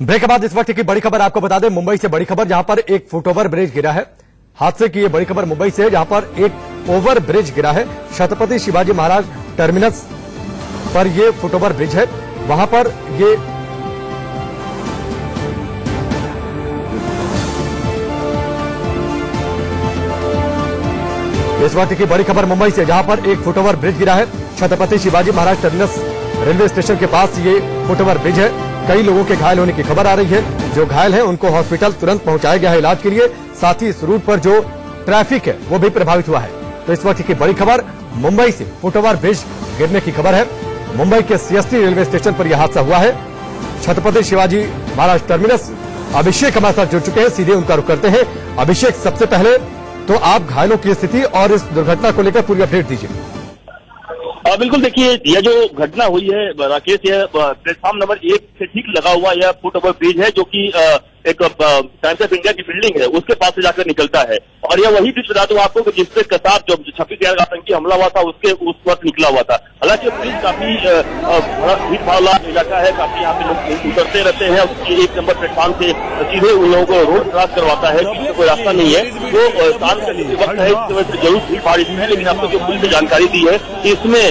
Break के बाद इस वक्त की बड़ी खबर आपको बता दें, मुंबई से बड़ी खबर, जहां पर एक फुटओवर ब्रिज गिरा है। हादसे की ये बड़ी खबर मुंबई से, जहां पर एक ओवर ब्रिज गिरा है। छत्रपति शिवाजी महाराज टर्मिनस पर ये फुटओवर ब्रिज है, वहां पर ये इस वक्त की बड़ी खबर मुंबई से, जहां पर एक फुटओवर ब्रिज गिरा है। Chhatrapati Shivaji Maharaj terminus railway station के पास ये फुटओवर ब्रिज है। कई लोगों के घायल होने की खबर आ रही है। जो घायल हैं उनको हॉस्पिटल तुरंत पहुंचाया गया है इलाज के लिए। साथ ही इस रूट पर जो ट्रैफिक है वो भी प्रभावित हुआ है। तो इस वक्त की बड़ी खबर मुंबई से फुटओवर ब्रिज गिरने की खबर है। मुंबई के सीएसटी रेलवे स्टेशन पर यह हादसा हुआ है। छत्रपति शिवाजी महाराज टर्मिनस अभिषेक हमारे साथ जुड़ चुके हैं, सीधे उनका रुख करते हैं। अभिषेक, सबसे पहले तो आप घायलों की स्थिति और इस दुर्घटना को लेकर पूरी अपडेट दीजिए। बिल्कुल, देखिए यह जो घटना हुई है राकेश, यह प्लेटफॉर्म नंबर 1 से ठीक लगा हुआ यह फुटओवर ब्रिज है, जो कि एक टाइम्स ऑफ इंडिया की बिल्डिंग है, उसके पास से जाकर निकलता है। और यह वही ब्रिज बता दूं आपको कि जिसपे कसाब जो 26,000 आतंकी हमला हुआ था उसके उस वक्त निकला हुआ था। हालांकि ब्रिज काफी भीड़ भाड़ इलाका है, काफी यहाँ पे लोग उतरते रहते हैं। एक नंबर प्लेटफॉर्म से सीधे उन लोगों को रोड क्रॉस करवाता है, पीछे कोई रास्ता नहीं है। तो काम करने के वक्त है, इस वजह से जरूर भीड़ भाड़ इसमें है। लेकिन आपको जो पुलिस ने जानकारी दी है कि इसमें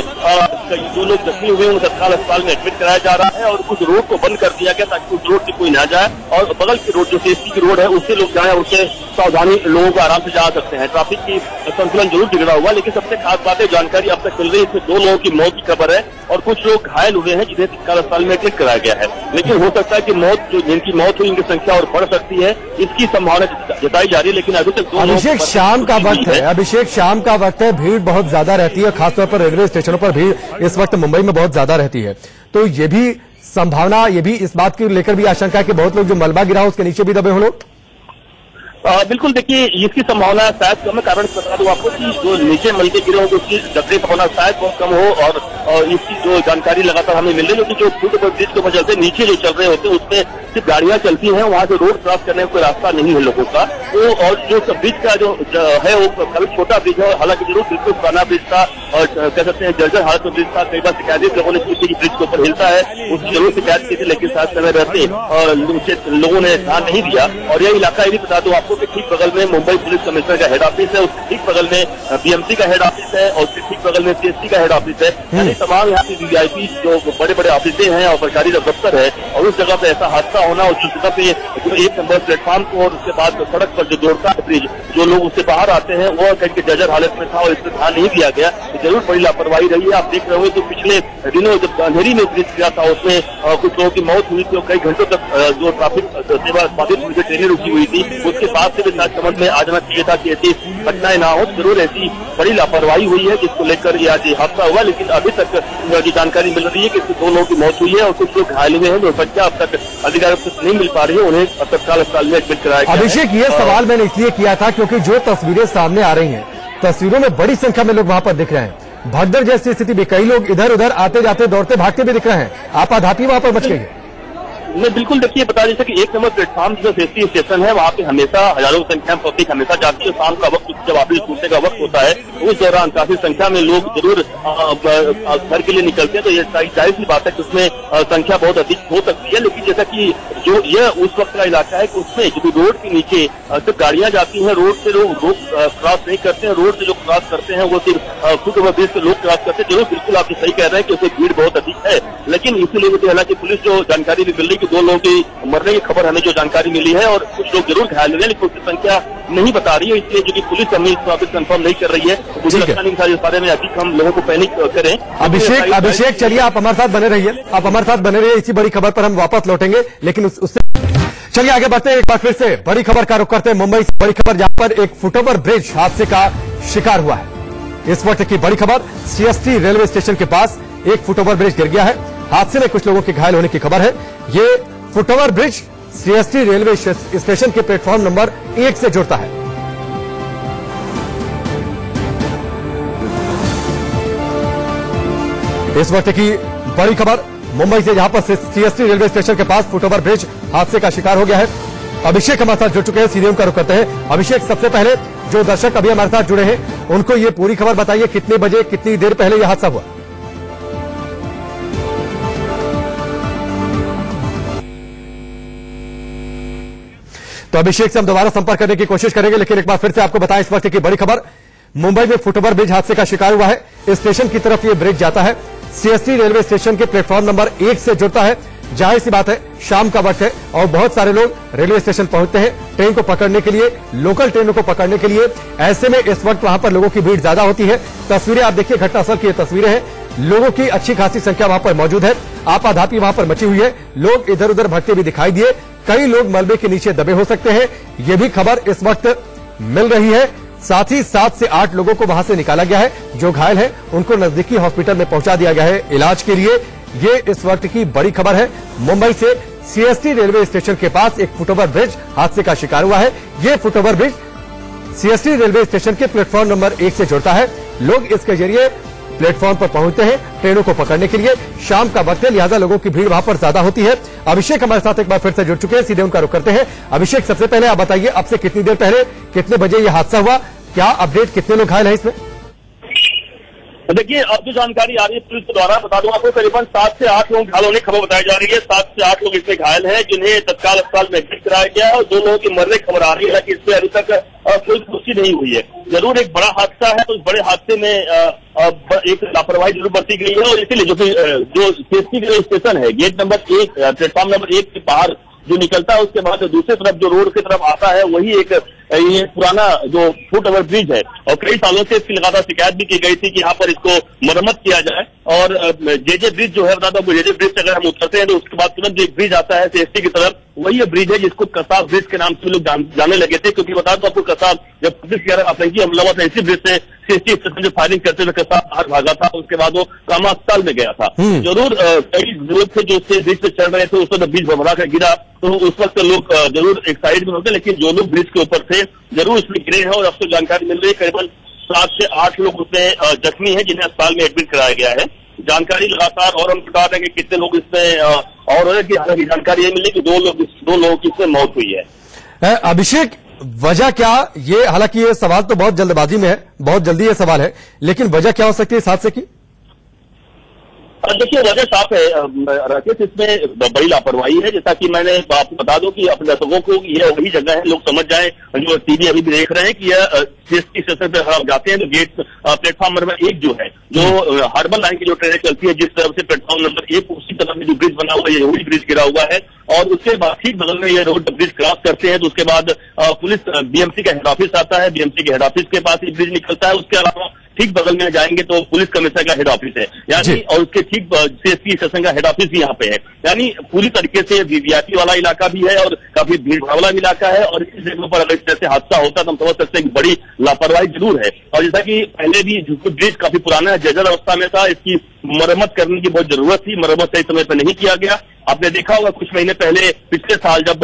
जो लोग जख्मी हुए उन्हें तत्काल अस्पताल में एडमिट कराया जा रहा है और उस रोड को बंद कर दिया गया ताकि उस रोड से कोई ना जाए और बगल की रोड जो सीएसटी की रोड है उससे लोग जाए, उससे सावधानी लोगों को आराम से जा सकते हैं। ट्रैफिक की संतुलन जरूर बिगड़ा हुआ, लेकिन सबसे खास बात है जानकारी अब तक मिल रही है, इसमें 2 लोगों की मौत की खबर है और कुछ लोग घायल हुए हैं जिन्हें तत्काल अस्पताल में एडमिट कराया गया है। लेकिन हो सकता है कि जिनकी मौत हुई उनकी संख्या और बढ़ सकती है, इसकी संभावना जताई जा रही है। लेकिन अभी तक अभिषेक, शाम का वक्त है, अभिषेक शाम का वक्त है, भीड़ बहुत ज्यादा रहती है, खासतौर पर रेलवे स्टेशनों पर भीड़ इस वक्त मुंबई में बहुत ज्यादा रहती है। तो ये भी संभावना, ये भी इस बात की लेकर भी आशंका है कि बहुत लोग जो मलबा गिरा हो उसके नीचे भी दबे हो लोग। बिल्कुल, देखिए इसकी संभावना शायद कम है। कारण बता दूं आपको कि जो नीचे मलबे गिरे होंगे उसकी दबने का होना शायद बहुत कम हो। और इसकी जो जानकारी लगातार हमें मिल रही है कि जो फुटओवर ब्रिज के वजह से नीचे जो चल रहे होते हैं उसमें सिर्फ गाड़ियां चलती हैं, वहां से रोड क्रॉस करने का कोई रास्ता नहीं है लोगों का। तो और जो ब्रिज का जो है वो काफी छोटा ब्रिज है, हालांकि जरूर बिल्कुल पुराना ब्रिज था और कह सकते हैं जर्जर हालत में ब्रिज था। कई बार शिकायत लोगों ने की थी कि ब्रिज के ऊपर हिलता है, उसकी जरूर शिकायत की थी, लेकिन साथ समय रहते और लोगों ने ध्यान नहीं दिया। और यह इलाका ये भी बता दूं आपको कि ठीक बगल में मुंबई पुलिस कमिश्नर का हेड ऑफिस है, उसके ठीक बगल में बीएमसी का हेड ऑफिस है और उसके ठीक बगल में सीएसटी का हेड ऑफिस है। यानी तमाम यहाँ की वीआईपी जो बड़े बड़े ऑफिस हैं और सरकारी दफ्तर है, और उस जगह पे ऐसा हादसा होना और उस जगह पे जो 1 नंबर प्लेटफॉर्म को और उसके बाद सड़क पर जो जोड़ता है ब्रिज, जो लोग उससे बाहर आते हैं वो कहीं जर्जर हालत में था और इस पर ध्यान नहीं दिया गया। जरूर बड़ी लापरवाही रही है। आप देख रहे हो तो पिछले दिनों जब अंधेरी में ब्रिज गिरा था उसमें कुछ लोगों की मौत हुई थी और कई घंटों तक जो ट्रैफिक सेवा बाधित हुई थी, ट्रेनें रुकी हुई थी, उसके बाद से भी समझ में आ जाना चाहिए था कि ऐसी घटनाएं ना हो। जरूर ऐसी बड़ी लापरवाही हुई है जिसको लेकर ये आज हादसा हुआ। लेकिन अभी तक जो जानकारी मिल रही है कि 2 लोगों की मौत हुई है और कुछ लोग घायल हुए हैं, जो संख्या अब तक अधिकारियों तक नहीं मिल पा रही है, उन्हें तत्काल अस्पताल में एडमिट कराया गया। अभिषेक, ये सवाल मैंने इसलिए किया था क्योंकि जो तस्वीरें सामने आ रही हैं, तस्वीरों में बड़ी संख्या में लोग वहां पर दिख रहे हैं। भगदड़ जैसी स्थिति भी, कई लोग इधर उधर आते जाते दौड़ते भागते भी दिख रहे हैं। आपाधापी वहां पर मच गई है। नहीं, बिल्कुल, देखिए बता दें कि 1 नंबर प्लेटफॉर्म जो सीएसटी स्टेशन है वहाँ पे हमेशा हजारों की संख्या में पब्लिक हमेशा जाती है। शाम का वक्त जब ऑफिस छूटने का वक्त होता है उस दौरान काफी संख्या में लोग जरूर घर के लिए निकलते हैं। तो ये जाहिर सी बात है कि उसमें संख्या बहुत अधिक हो सकती है। लेकिन जैसा कि जो यह उस वक्त का इलाका है कि उसमें जो रोड के नीचे सिर्फ गाड़ियां जाती हैं, रोड से लोग क्रॉस नहीं करते हैं। रोड से जो क्रॉस करते हैं वो सिर्फ फुटओवर ब्रिज से लोग क्रॉस करते हैं। जरूर बिल्कुल आप सही कह रहे हैं कि उसमें भीड़ बहुत अधिक है। लेकिन इसीलिए हालांकि पुलिस जो जानकारी भी मिल रही 2 लोगों की मरने की खबर हमें जो जानकारी मिली है और कुछ लोग जरूर घायल हुए हैं, लेकिन उसकी संख्या नहीं बता रही है। इसलिए जो कि पुलिस हमें इस बात कंफर्म नहीं कर रही है, मुझे लगता नहीं कि इस बारे में अधिक हम लोगों को पैनिक करें। अभिषेक, चलिए आप हमारे साथ बने रहिए, आप हमारे साथ बने रहिए। इसी बड़ी खबर पर हम वापस लौटेंगे, लेकिन उससे चलिए आगे बढ़ते हैं। एक बार फिर से बड़ी खबर का रुख करते हैं मुंबई से बड़ी खबर, जहां पर एक फुटओवर ब्रिज हादसे का शिकार हुआ है। इस वक्त की बड़ी खबर, सीएसटी रेलवे स्टेशन के पास एक फुटओवर ब्रिज गिर गया है। हादसे में कुछ लोगों के घायल होने की खबर है। ये foot over bridge CST railway station के प्लेटफॉर्म नंबर 1 से जुड़ता है। इस वक्त की बड़ी खबर मुंबई से, जहां पर सीएसटी रेलवे स्टेशन के पास फुटओवर ब्रिज हादसे का शिकार हो गया है। अभिषेक हमारे साथ जुड़ चुके हैं, सीधे उनका रुख करते हैं। अभिषेक, सबसे पहले जो दर्शक अभी हमारे साथ जुड़े हैं उनको ये पूरी खबर बताइए, कितने बजे कितनी देर पहले यह हादसा हुआ? तो अभिषेक से हम दोबारा संपर्क करने की कोशिश करेंगे, लेकिन एक बार फिर से आपको बताएं इस वक्त की बड़ी खबर। मुंबई में फुटओवर ब्रिज हादसे का शिकार हुआ है। स्टेशन की तरफ ये ब्रिज जाता है, सीएसटी रेलवे स्टेशन के प्लेटफॉर्म नंबर 1 से जुड़ता है। जाहिर सी बात है, शाम का वक्त है और बहुत सारे लोग रेलवे स्टेशन पहुंचते हैं ट्रेन को पकड़ने के लिए, लोकल ट्रेनों को पकड़ने के लिए। ऐसे में इस वक्त वहां पर लोगों की भीड़ ज्यादा होती है। तस्वीरें आप देखिए, घटनास्थल की ये तस्वीरें हैं। लोगों की अच्छी खासी संख्या वहां पर मौजूद है। आपाधापी वहां पर मची हुई है, लोग इधर उधर भटके भी दिखाई दिए। कई लोग मलबे के नीचे दबे हो सकते हैं, ये भी खबर इस वक्त मिल रही है। साथ ही 7 से 8 लोगों को वहां से निकाला गया है। जो घायल हैं उनको नजदीकी हॉस्पिटल में पहुंचा दिया गया है इलाज के लिए। ये इस वक्त की बड़ी खबर है। मुंबई से सीएसटी रेलवे स्टेशन के पास एक फुटओवर ब्रिज हादसे का शिकार हुआ है। ये foot over bridge CST railway station के प्लेटफॉर्म नंबर 1 से जुड़ता है। लोग इसके जरिए प्लेटफॉर्म पर पहुंचते हैं ट्रेनों को पकड़ने के लिए। शाम का वक्त है, लिहाजा लोगों की भीड़ वहां पर ज्यादा होती है। अभिषेक हमारे साथ एक बार फिर से जुड़ चुके हैं, सीधे उनका रुख करते हैं। अभिषेक, सबसे पहले आप बताइए, अब से कितनी देर पहले, कितने बजे ये हादसा हुआ, क्या अपडेट, कितने लोग घायल हैं इसमें? देखिए, अब जो जानकारी आ रही है पुलिस के द्वारा, बता दूं आपको, करीबन 7 से 8 लोग घायल होने की खबर बताई जा रही है। 7 से 8 लोग इसमें घायल हैं, जिन्हें तत्काल अस्पताल में एडमिट कराया गया है और 2 लोगों की मरने की खबर आ रही है। हालांकि इसमें अभी तक कोई पुष्टि नहीं हुई है। जरूर एक बड़ा हादसा है, तो इस बड़े हादसे में एक लापरवाही जरूर बरती गई है और इसीलिए जो सीएसटी स्टेशन है, गेट नंबर 1, प्लेटफॉर्म नंबर 1 के बाहर जो निकलता है, उसके बाद दूसरी तरफ जो रोड की तरफ आता है, वही एक ये पुराना जो फुटओवर ब्रिज है। और कई सालों से इसकी लगातार शिकायत भी की गई थी कि यहाँ पर इसको मरम्मत किया जाए। और जेजे ब्रिज जो है, बता दो, जेजे ब्रिज से अगर हम उतरते हैं तो उसके बाद तुरंत एक ब्रिज आता है सीएसटी की तरफ, वही ब्रिज है जिसको कसाब ब्रिज के नाम से लोग जाने लगे थे। क्योंकि बता दो आपको, कसाब जब 26/11 आतंकी हमला हुआ था, इसी ब्रिज से सीएसटी स्टेशन जो फायरिंग करते हुए कसाब बाहर भागा था, उसके बाद वो कामा अस्पताल में गया था। जरूर कई लोग थे जो उससे ब्रिज पे चढ़ रहे थे, उस वक्त ब्रिज भरभरा कर गिरा, तो उस वक्त लोग जरूर एक साइड में होते, लेकिन जो लोग ब्रिज के ऊपर थे जरूर इसमें गिरे हैं। और अब तो जानकारी मिल रही है करीबन 7 से 8 लोग उसमें जख्मी हैं, जिन्हें अस्पताल में एडमिट कराया गया है। जानकारी लगातार और हम बता रहे हैं कि कितने लोग इसमें और हालांकि जानकारी ये मिली कि 2 लोगों की इसमें मौत हुई है। अभिषेक, वजह क्या, ये हालांकि ये सवाल तो बहुत जल्दबाजी में है, बहुत जल्दी ये सवाल है, लेकिन वजह क्या हो सकती है इस हादसे की? देखिए, वजह साफ है राकेश, इसमें बड़ी लापरवाही है। जैसा कि मैंने आपको बता दूं कि अपने दर्शकों को यह वही जगह है, लोग समझ जाएं जो टीवी अभी भी देख रहे हैं, कि यह सीएसटी स्टेशन पे हम जाते हैं तो गेट प्लेटफॉर्म नंबर 1 जो है, जो हार्बर लाइन की जो ट्रेनें चलती है, जिस तरफ से प्लेटफॉर्म नंबर 1, उसी तरफ में जो ब्रिज बना हुआ है, वही ब्रिज गिरा हुआ है। और उसके बाद ठीक बगल में ये रोड ब्रिज क्रॉस करते हैं तो उसके बाद पुलिस बीएमसी का हेड ऑफिस आता है, बीएमसी के हेड ऑफिस के पास ये ब्रिज निकलता है। उसके अलावा ठीक बगल में जाएंगे तो पुलिस कमिश्नर का हेड ऑफिस है, यानी, और उसके ठीक सीएसटी स्टेशन का हेड ऑफिस भी यहाँ पे है। यानी पूरी तरीके से वीवीआईपी वाला इलाका भी है और काफी भीड़ भाड़ वाला इलाका है। और इस जगह पर अगर इस तरह से हादसा होता तो हम समझ सकते हैं कि बड़ी लापरवाही जरूर है। और जैसा कि पहले भी ब्रिज काफी पुराना है, जर्जर अवस्था में था, इसकी मरम्मत करने की बहुत जरूरत थी, मरम्मत सही समय पर नहीं किया गया। आपने देखा होगा कुछ महीने पहले, पिछले साल, जब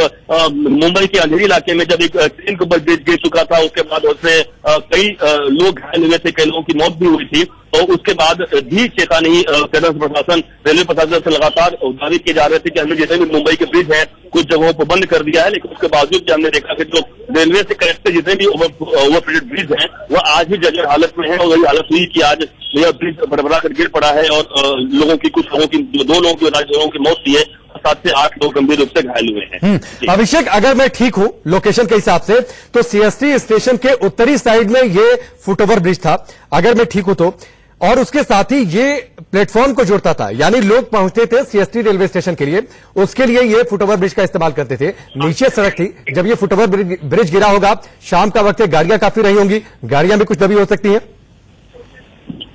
मुंबई के अंधेरी इलाके में जब एक ट्रेन के ऊपर ब्रिज गिर चुका था, उसके बाद उसमें कई लोग घायल हुए थे, कई लोगों की मौत भी हुई थी। तो उसके बाद भी चेतावनी केंद्र प्रशासन, रेलवे प्रशासन से लगातार दावे किए जा रहे थे कि हमने जैसे भी मुंबई के ब्रिज है कुछ जगहों पर बंद कर दिया है, लेकिन उसके बावजूद भी हमने देखा कि जो रेलवे से कनेक्टेड जितने भी ओवर ब्रिज हैं वह आज भी जर्जर हालत में है। और वही हालत हुई कि आज यह ब्रिज भरभरा कर गिर पड़ा है और कुछ लोगों की 2 लोगों की मौत हुई है, 7 से 8 लोग गंभीर रूप से घायल हुए हैं। अभिषेक, अगर मैं ठीक हूं लोकेशन के हिसाब से, तो सीएसटी स्टेशन के उत्तरी साइड में ये फुटओवर ब्रिज था, अगर मैं ठीक हूं तो, और उसके साथ ही ये प्लेटफॉर्म को जोड़ता था, यानी लोग पहुंचते थे सीएसटी रेलवे स्टेशन के लिए, उसके लिए ये फुटओवर ब्रिज का इस्तेमाल करते थे। नीचे सड़क थी, जब ये फुटओवर ब्रिज गिरा होगा, शाम का वक्त है, गाड़ियां काफी रही होंगी, गाड़ियां भी कुछ दबी हो सकती हैं।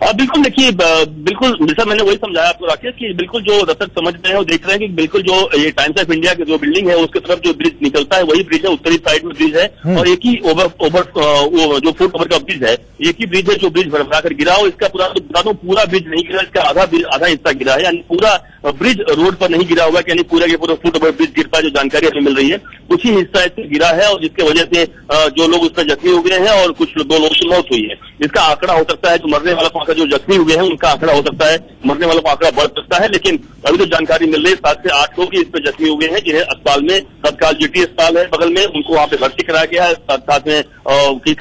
बिल्कुल, देखिए, बिल्कुल जैसा मैंने वही समझाया आपको राकेश, कि बिल्कुल जो दर्शक समझ रहे हैं और देख रहे हैं कि बिल्कुल जो ये टाइम्स ऑफ इंडिया की जो बिल्डिंग है उसकी तरफ जो ब्रिज निकलता है वही ब्रिज है, उत्तरी साइड में ब्रिज है। और एक ही जो फुट ओवर का ब्रिज है, एक ही ब्रिज है जो ब्रिज भरभरा कर गिरा। और इसका पूरा ब्रिज नहीं गिरा, इसका आधा हिस्सा गिरा है, यानी पूरा ब्रिज रोड पर नहीं गिरा हुआ, यानी पूरा के पूरा फुट ओवर ब्रिज गिरता है, जो जानकारी हमें मिल रही है कुछ ही हिस्सा इससे गिरा है। और जिसकी वजह से जो लोग उसमें जख्मी हो गए हैं और कुछ 2 लोगों की मौत हुई है। इसका आंकड़ा हो सकता है, जो मरने वाला आंकड़ा, जो जख्मी हुए हैं उनका आंकड़ा हो सकता है, मरने वालों का आंकड़ा बढ़ सकता है। लेकिन अभी तो जानकारी मिल रही है 7 से 8 लोग इसमें जख्मी हुए हैं, जिन्हें अस्पताल में, तत्काल जीटी अस्पताल है बगल में, उनको वहां पे भर्ती कराया गया है, साथ में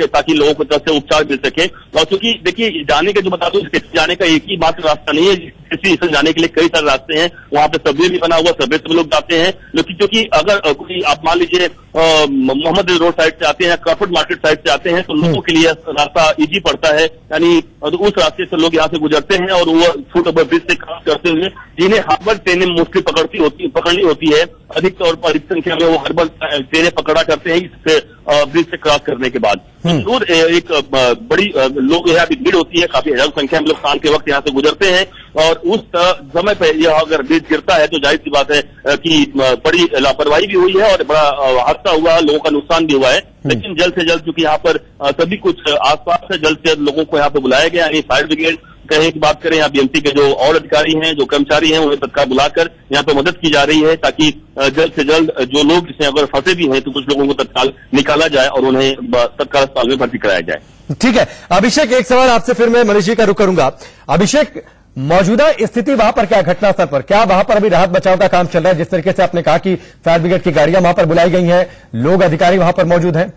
ताकि लोगों को तरफ से उपचार मिल सके। और चूंकि देखिए, जाने का जो बता दूं, जाने का एक ही मात्र रास्ता नहीं है, स्टेशन जाने के लिए कई सारे रास्ते हैं। वहां पे सबवे भी बना हुआ, सबवे से लोग जाते हैं। लेकिन क्योंकि अगर कोई, आप मान लीजिए मोहम्मद रोड साइड से आते हैं, क्रॉफर्ड मार्केट साइड से आते हैं, तो लोगों के लिए रास्ता इजी पड़ता है, यानी उस रास्ते से लोग यहाँ से गुजरते हैं और वो फुट ओवर ब्रिज से क्रॉस करते हुए, जिन्हें हर्बल ट्रेनें मोस्टली पकड़नी होती है, अधिक तौर पर अधिक संख्या में वो हर्बल ट्रेनें पकड़ा करते हैं इस ब्रिज से क्रॉस करने के बाद। जरूर एक बड़ी लोग यहाँ की भीड़ होती है, काफी हजार संख्या में लोग शाम के वक्त यहाँ से गुजरते हैं और उस समय पर यह अगर ब्रिज गिरता है तो जाहिर सी बात है कि बड़ी लापरवाही भी हुई है और बड़ा हादसा हुआ, लोगों का नुकसान भी हुआ है। लेकिन जल्द से जल्द क्योंकि यहाँ पर सभी कुछ आसपास है, जल्द से जल्द लोगों को यहाँ पे बुलाया गया, यानी फायर ब्रिगेड कहीं की बात करें, यहाँ बीएमसी के जो और अधिकारी हैं, जो कर्मचारी हैं, उन्हें तत्काल बुलाकर यहाँ पे मदद की जा रही है ताकि जल्द से जल्द जो लोग इसमें अगर फंसे भी हैं तो कुछ लोगों को तत्काल निकाला जाए और उन्हें तत्काल अस्पताल में भर्ती कराया जाए। ठीक है अभिषेक, एक सवाल आपसे फिर मैं मनीष जी का रुख करूंगा। अभिषेक, मौजूदा स्थिति वहां पर क्या, घटनास्थल पर क्या वहां पर अभी राहत बचाव का काम चल रहा है? जिस तरीके से आपने कहा कि फायर ब्रिगेड की गाड़ियां वहां पर बुलाई गई हैं, लोग अधिकारी वहां पर मौजूद हैं?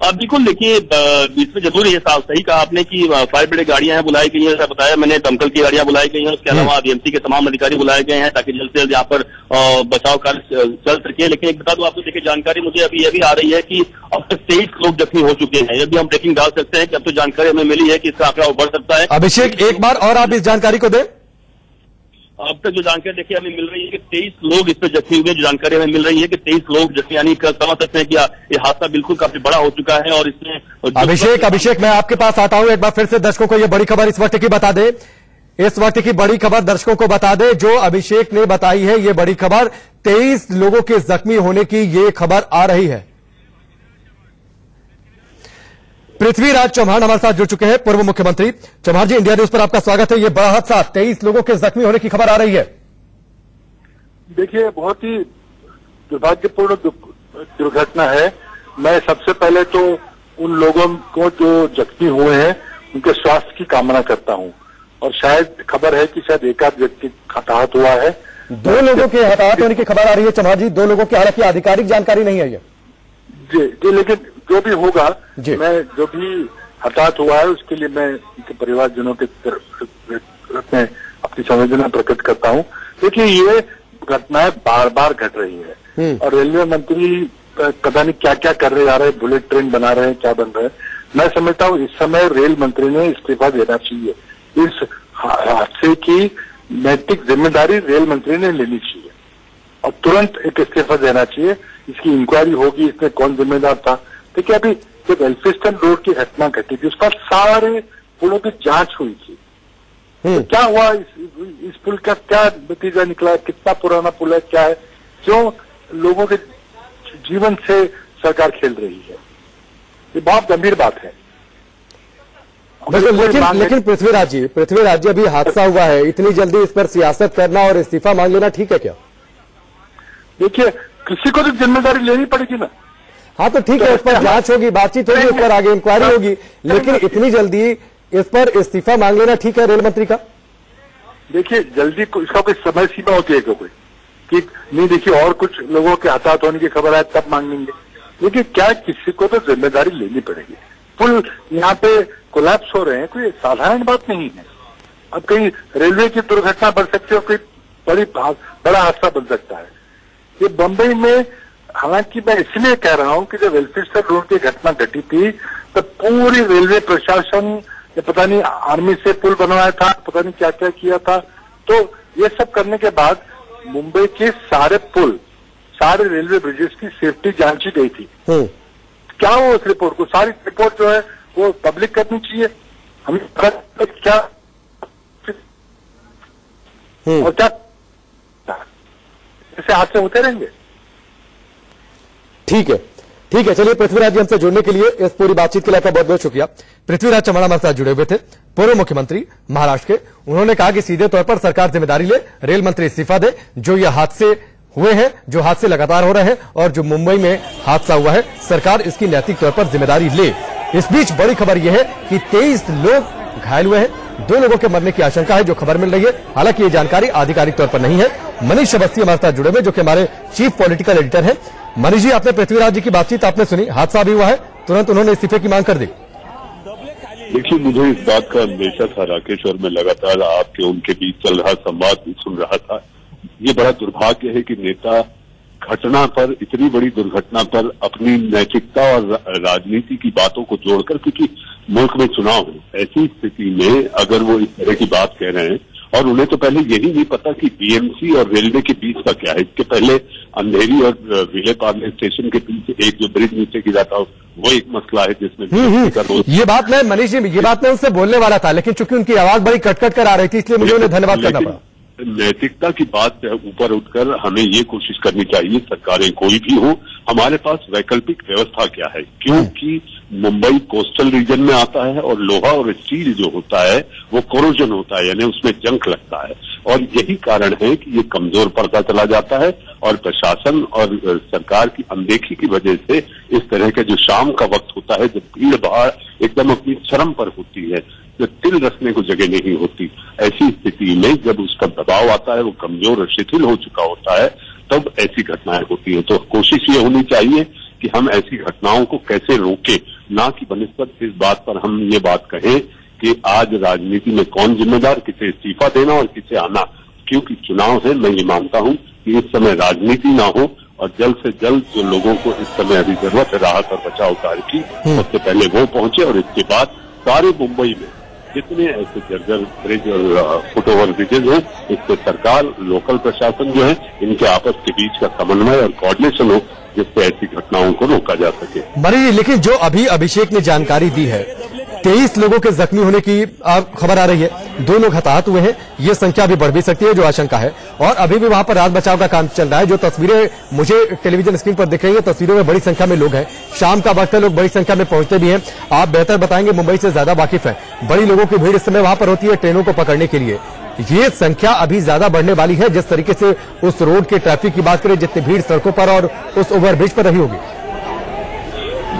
बिल्कुल, देखिए इसमें जरूर ये सही कहा आपने कि फायर ब्रिगेड गाड़ियां हैं बुलाई गई हैं, ऐसा बताया मैंने, दमकल की गाड़ियां बुलाई गई हैं, उसके अलावा बीएमसी के तमाम अधिकारी बुलाए गए हैं ताकि जल्द से जल्द यहाँ पर बचाव कार्य चल सके। लेकिन एक बता दूं आपको, देखिए जानकारी मुझे अभी यह भी आ रही है कि अब तक 23 लोग जख्मी हो चुके हैं। यदि हम ब्रेकिंग डाल सकते हैं कि अब तो जानकारी हमें मिली है कि इसका आंकड़ा बढ़ सकता है। अभिषेक, एक बार और आप इस जानकारी को दें। अब तक जो जानकारी देखिए हमें मिल रही है कि 23 लोग इस पर जख्मी हुए, जो जानकारी हमें मिल रही है कि 23 लोग जख्मी, यानी समझ सकते हैं कि ये हादसा बिल्कुल काफी बड़ा हो चुका है। और इसमें अभिषेक मैं आपके पास आता हूं, एक बार फिर से दर्शकों को ये बड़ी खबर इस वक्त की बता दे, इस वक्त की बड़ी खबर दर्शकों को बता दे जो अभिषेक ने बताई है। ये बड़ी खबर 23 लोगों के जख्मी होने की ये खबर आ रही है। पृथ्वीराज चौहान हमारे साथ जुड़ चुके हैं, पूर्व मुख्यमंत्री। चौहान जी, इंडिया न्यूज पर आपका स्वागत है। ये बड़ा हादसा, 23 लोगों के जख्मी होने की खबर आ रही है। देखिए, बहुत ही दुर्भाग्यपूर्ण दुर्घटना है। मैं सबसे पहले तो उन लोगों को जो जख्मी हुए हैं उनके स्वास्थ्य की कामना करता हूं और शायद खबर है कि शायद एक आध व्यक्ति हताहत हुआ है। 2 लोगों के हताहत होने की खबर आ रही है चौहान जी, 2 लोगों की, हालांकि आधिकारिक जानकारी नहीं है ये। जी, लेकिन जो भी होगा, मैं जो भी हताहत हुआ है उसके लिए मैं उनके परिवारजनों के तरफ में अपनी संवेदना प्रकट करता हूं। देखिए, ये घटनाएं बार बार घट रही है और रेलवे मंत्री पता नहीं क्या क्या कर रहे जा रहे हैं, बुलेट ट्रेन बना रहे हैं, क्या बन रहे हैं। मैं समझता हूं इस समय रेल मंत्री ने इस्तीफा देना चाहिए। इस हादसे की नैतिक जिम्मेदारी रेल मंत्री ने लेनी चाहिए और तुरंत एक इस्तीफा देना चाहिए। इसकी इंक्वायरी होगी, इसमें कौन जिम्मेदार था। देखिए, अभी जब एल्फिंस्टन रोड की घटना घटी थी, उस पर सारे पुलों की जांच हुई थी। तो क्या हुआ, इस पुल का क्या नतीजा निकला, कितना पुराना पुल है, क्या है, क्यों लोगों के जीवन से सरकार खेल रही है। ये बहुत गंभीर बात है। लेकिन पृथ्वीराज जी, अभी हादसा हुआ है, इतनी जल्दी इस पर सियासत करना और इस्तीफा मांग लेना ठीक है क्या? देखिए, किसी को तो जिम्मेदारी लेनी पड़ेगी ना। हाँ, तो ठीक है, उस पर जांच होगी, बातचीत होगी, उस पर आगे इंक्वायरी होगी, लेकिन इतनी जल्दी इस पर इस्तीफा मांग लेना ठीक है रेल मंत्री का? देखिए, जल्दी इसका कोई समय सीमा होती है कोई कि नहीं? देखिए, और कुछ लोगों के हताहत होने की खबर है तब मांगेंगे। देखिए, क्या किसी को तो जिम्मेदारी लेनी पड़ेगी। पुल यहाँ पे कोलैप्स हो रहे हैं, कोई साधारण बात नहीं है। अब कहीं रेलवे की दुर्घटना बढ़ सकती है, कोई बड़ा हादसा बन सकता है। ये बंबई में, हालांकि मैं इसलिए कह रहा हूं कि जब एल्फिंस्टन रोड की घटना घटी थी तो पूरी रेलवे प्रशासन, पता नहीं आर्मी से पुल बनवाया था, पता नहीं क्या क्या किया था। तो ये सब करने के बाद मुंबई के सारे पुल, सारे रेलवे ब्रिजेस की सेफ्टी जांची गई थी। क्या हो उस रिपोर्ट को, सारी रिपोर्ट जो है वो पब्लिक करनी चाहिए। हमें क्या और क्या ऐसे हादसे होते रहेंगे। ठीक है, चलिए पृथ्वीराज जी, हमसे जुड़ने के लिए, इस पूरी बातचीत के लिए आपका बहुत बहुत शुक्रिया। पृथ्वीराज चौहान हमारे साथ जुड़े हुए थे, पूर्व मुख्यमंत्री महाराष्ट्र के। उन्होंने कहा कि सीधे तौर पर सरकार जिम्मेदारी ले, रेल मंत्री इस्तीफा दे। जो ये हादसे हुए हैं, जो हादसे लगातार हो रहे हैं और जो मुंबई में हादसा हुआ है, सरकार इसकी नैतिक तौर पर जिम्मेदारी ले। इस बीच बड़ी खबर यह है कि 23 लोग घायल हुए हैं, 2 लोगों के मरने की आशंका है, जो खबर मिल रही है। हालांकि ये जानकारी आधिकारिक तौर पर नहीं है। मनीष अवस्थी हमारे साथ जुड़े हुए, जो कि हमारे चीफ पॉलिटिकल एडिटर हैं। मनीष जी, आपने पृथ्वीराज जी की बातचीत आपने सुनी, हादसा भी हुआ है, तुरंत उन्होंने इस्तीफे की मांग कर दी। देखिए, मुझे इस बात का अंदेशा था राकेश, और मैं लगातार आपके उनके बीच चल रहा संवाद सुन रहा था। ये बड़ा दुर्भाग्य है कि नेता घटना पर, इतनी बड़ी दुर्घटना पर अपनी नैतिकता और राजनीति की बातों को जोड़कर, क्योंकि मुल्क में चुनाव है, ऐसी स्थिति में अगर वो इस तरह की बात कह रहे हैं, और उन्हें तो पहले यही नहीं पता कि बीएमसी और रेलवे के बीच का क्या है। इसके पहले अंधेरी और विले पार्ले स्टेशन के बीच एक जो ब्रिज नीचे गिरा था, वो एक मसला है जिसमें ये बात मैं मनीष जी, ये बात मैं उनसे बोलने वाला था, लेकिन चूंकि उनकी आवाज बड़ी कटकट कर आ रही थी, इसलिए मुझे उन्हें धन्यवाद करना पड़ा। नैतिकता की बात से ऊपर उठकर हमें ये कोशिश करनी चाहिए, सरकारें कोई भी हो, हमारे पास वैकल्पिक व्यवस्था क्या है, क्योंकि मुंबई कोस्टल रीजन में आता है और लोहा और स्टील जो होता है वो कोरोजन होता है, यानी उसमें जंग लगता है, और यही कारण है कि ये कमजोर पड़ता चला जाता है। और प्रशासन और सरकार की अनदेखी की वजह से इस तरह का जो शाम का वक्त होता है, जब भीड़ भाड़ एकदम अपनी चरम पर होती है, तो तिल रखने को जगह नहीं होती, ऐसी स्थिति में जब उसका दबाव आता है, वो कमजोर और शिथिल हो चुका होता है, तब ऐसी घटनाएं होती है। तो कोशिश ये होनी चाहिए कि हम ऐसी घटनाओं को कैसे रोकें, ना कि बनिस्बत इस बात पर हम ये बात कहें कि आज राजनीति में कौन जिम्मेदार, किसे इस्तीफा देना और किसे आना, क्योंकि चुनाव है। मैं ये मानता हूं कि इस समय राजनीति ना हो और जल्द से जल्द जो लोगों को इस समय अभी जरूरत है राहत और बचाव कार्य की, सबसे पहले वो पहुंचे, और इसके बाद सारे मुंबई में जितने ऐसे जर्जर ब्रिज और फुटओवर ब्रिजेज हैं, इस पर सरकार, लोकल प्रशासन जो है, इनके आपस के बीच का समन्वय और कोऑर्डिनेशन हो, जिससे ऐसी घटनाओं को रोका जा सके। मनीष, लेकिन जो अभी अभिषेक ने जानकारी दी है, 23 लोगों के जख्मी होने की खबर आ रही है, 2 लोग हताहत हुए हैं, ये संख्या भी बढ़ भी सकती है, जो आशंका है, और अभी भी वहां पर राहत बचाव का काम चल रहा है। जो तस्वीरें मुझे टेलीविजन स्क्रीन पर दिख रही है, तस्वीरों में बड़ी संख्या में लोग हैं, शाम का वक्त है, लोग बड़ी संख्या में पहुंचते भी हैं। आप बेहतर बताएंगे, मुंबई से ज्यादा वाकिफ है, बड़ी लोगों की भीड़ इस समय वहां पर होती है ट्रेनों को पकड़ने के लिए। ये संख्या अभी ज्यादा बढ़ने वाली है, जिस तरीके से उस रोड के ट्रैफिक की बात करें, जितनी भीड़ सड़कों पर और उस ओवरब्रिज पर रही होगी।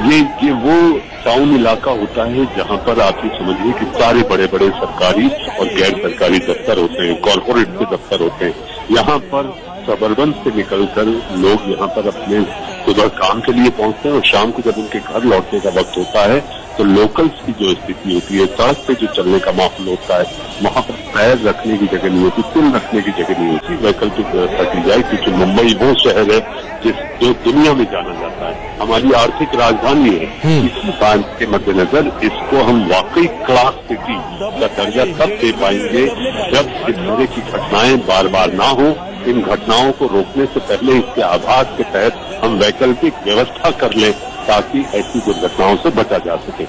ये वो टाउन इलाका होता है जहां पर आप ये समझिए कि सारे बड़े बड़े सरकारी और गैर सरकारी दफ्तर होते हैं, कॉरपोरेट के दफ्तर होते हैं। यहाँ पर सबर्बन से निकलकर लोग यहाँ पर अपने सुबह काम के लिए पहुंचते हैं, और शाम को जब उनके घर लौटने का वक्त होता है, तो लोकल्स की जो स्थिति होती है, सड़क पे जो चलने का माहौल होता है, वहां पर पैर रखने की जगह नहीं होती, तिल रखने की जगह नहीं होती। वैकल्पिक व्यवस्था की जाए, क्योंकि मुंबई वो शहर है जो दुनिया में जाना जाता है, हमारी आर्थिक राजधानी है। इसी बात के मद्देनजर इसको हम वाकई क्लास सिटी का दर्जा तब दे पाएंगे जब इस तरह की घटनाएं बार बार ना हो। इन घटनाओं को रोकने से पहले इसके आभास के तहत हम वैकल्पिक व्यवस्था कर लें, ताकि ऐसी दुर्घटनाओं से बचा जा सके।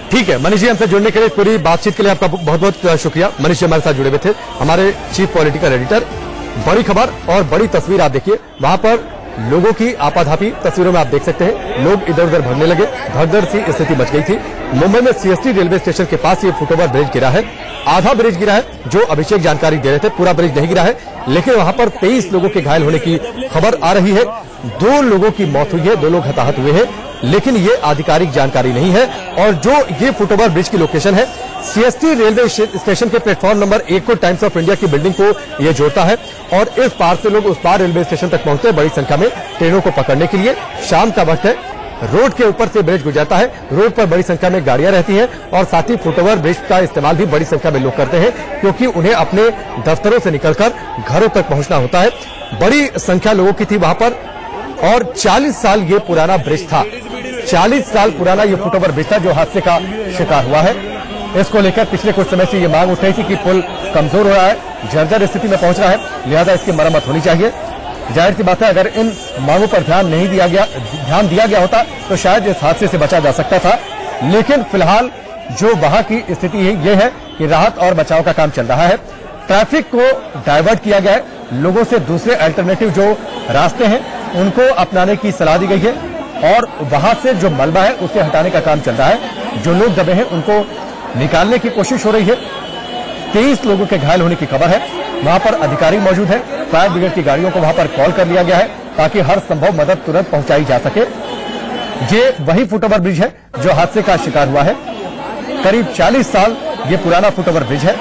ठीक है मनीष जी, हमसे जुड़ने के लिए, पूरी बातचीत के लिए आपका बहुत बहुत शुक्रिया। मनीष जी हमारे साथ जुड़े हुए थे, हमारे चीफ पॉलिटिकल एडिटर। बड़ी खबर और बड़ी तस्वीर आप देखिए, वहां पर लोगों की आपाधापी तस्वीरों में आप देख सकते हैं, लोग इधर उधर भगने लगे, भगदड़ सी स्थिति बच गई थी। मुंबई में सीएसटी रेलवे स्टेशन के पास ये फुटओवर ब्रिज गिरा है, आधा ब्रिज गिरा है, जो अभिषेक जानकारी दे रहे थे, पूरा ब्रिज नहीं गिरा है, लेकिन वहां पर 23 लोगों के घायल होने की खबर आ रही है। 2 लोगों की मौत हुई है, 2 लोग हताहत हुए हैं, लेकिन ये आधिकारिक जानकारी नहीं है। और जो ये फुटओवर ब्रिज की लोकेशन है, सीएसटी रेलवे स्टेशन के प्लेटफॉर्म नंबर 1 को टाइम्स ऑफ इंडिया की बिल्डिंग को ये जोड़ता है, और इस पार से लोग उस पार रेलवे स्टेशन तक पहुंचते हैं बड़ी संख्या में ट्रेनों को पकड़ने के लिए। शाम का वक्त है, रोड के ऊपर से ब्रिज गुजरता है, रोड पर बड़ी संख्या में गाड़ियां रहती हैं, और साथ ही फुटओवर ब्रिज का इस्तेमाल भी बड़ी संख्या में लोग करते हैं, क्योंकि उन्हें अपने दफ्तरों से निकलकर घरों तक पहुंचना होता है। बड़ी संख्या लोगों की थी वहां पर, और 40 साल ये पुराना ब्रिज था, 40 साल पुराना ये फुटओवर ब्रिज था जो हादसे का शिकार हुआ है। इसको लेकर पिछले कुछ समय से ये मांग उठ रही थी कि पुल कमजोर हो रहा है, जर्जर स्थिति में पहुंच रहा है, लिहाजा इसकी मरम्मत होनी चाहिए। जाहिर सी बात है, अगर इन मांगों पर ध्यान दिया गया होता तो शायद इस हादसे से बचा जा सकता था। लेकिन फिलहाल जो वहां की स्थिति है ये है कि राहत और बचाव का काम चल रहा है, ट्रैफिक को डाइवर्ट किया गया है, लोगों से दूसरे अल्टरनेटिव जो रास्ते हैं उनको अपनाने की सलाह दी गई है, और वहां से जो मलबा है उसे हटाने का काम चल रहा है। जो लोग दबे हैं उनको निकालने की कोशिश हो रही है। 23 लोगों के घायल होने की खबर है, वहां पर अधिकारी मौजूद है, फायर ब्रिगेड की गाड़ियों को वहां पर कॉल कर लिया गया है ताकि हर संभव मदद तुरंत पहुंचाई जा सके। ये वही फुटओवर ब्रिज है जो हादसे का शिकार हुआ है, करीब 40 साल ये पुराना फुटओवर ब्रिज है।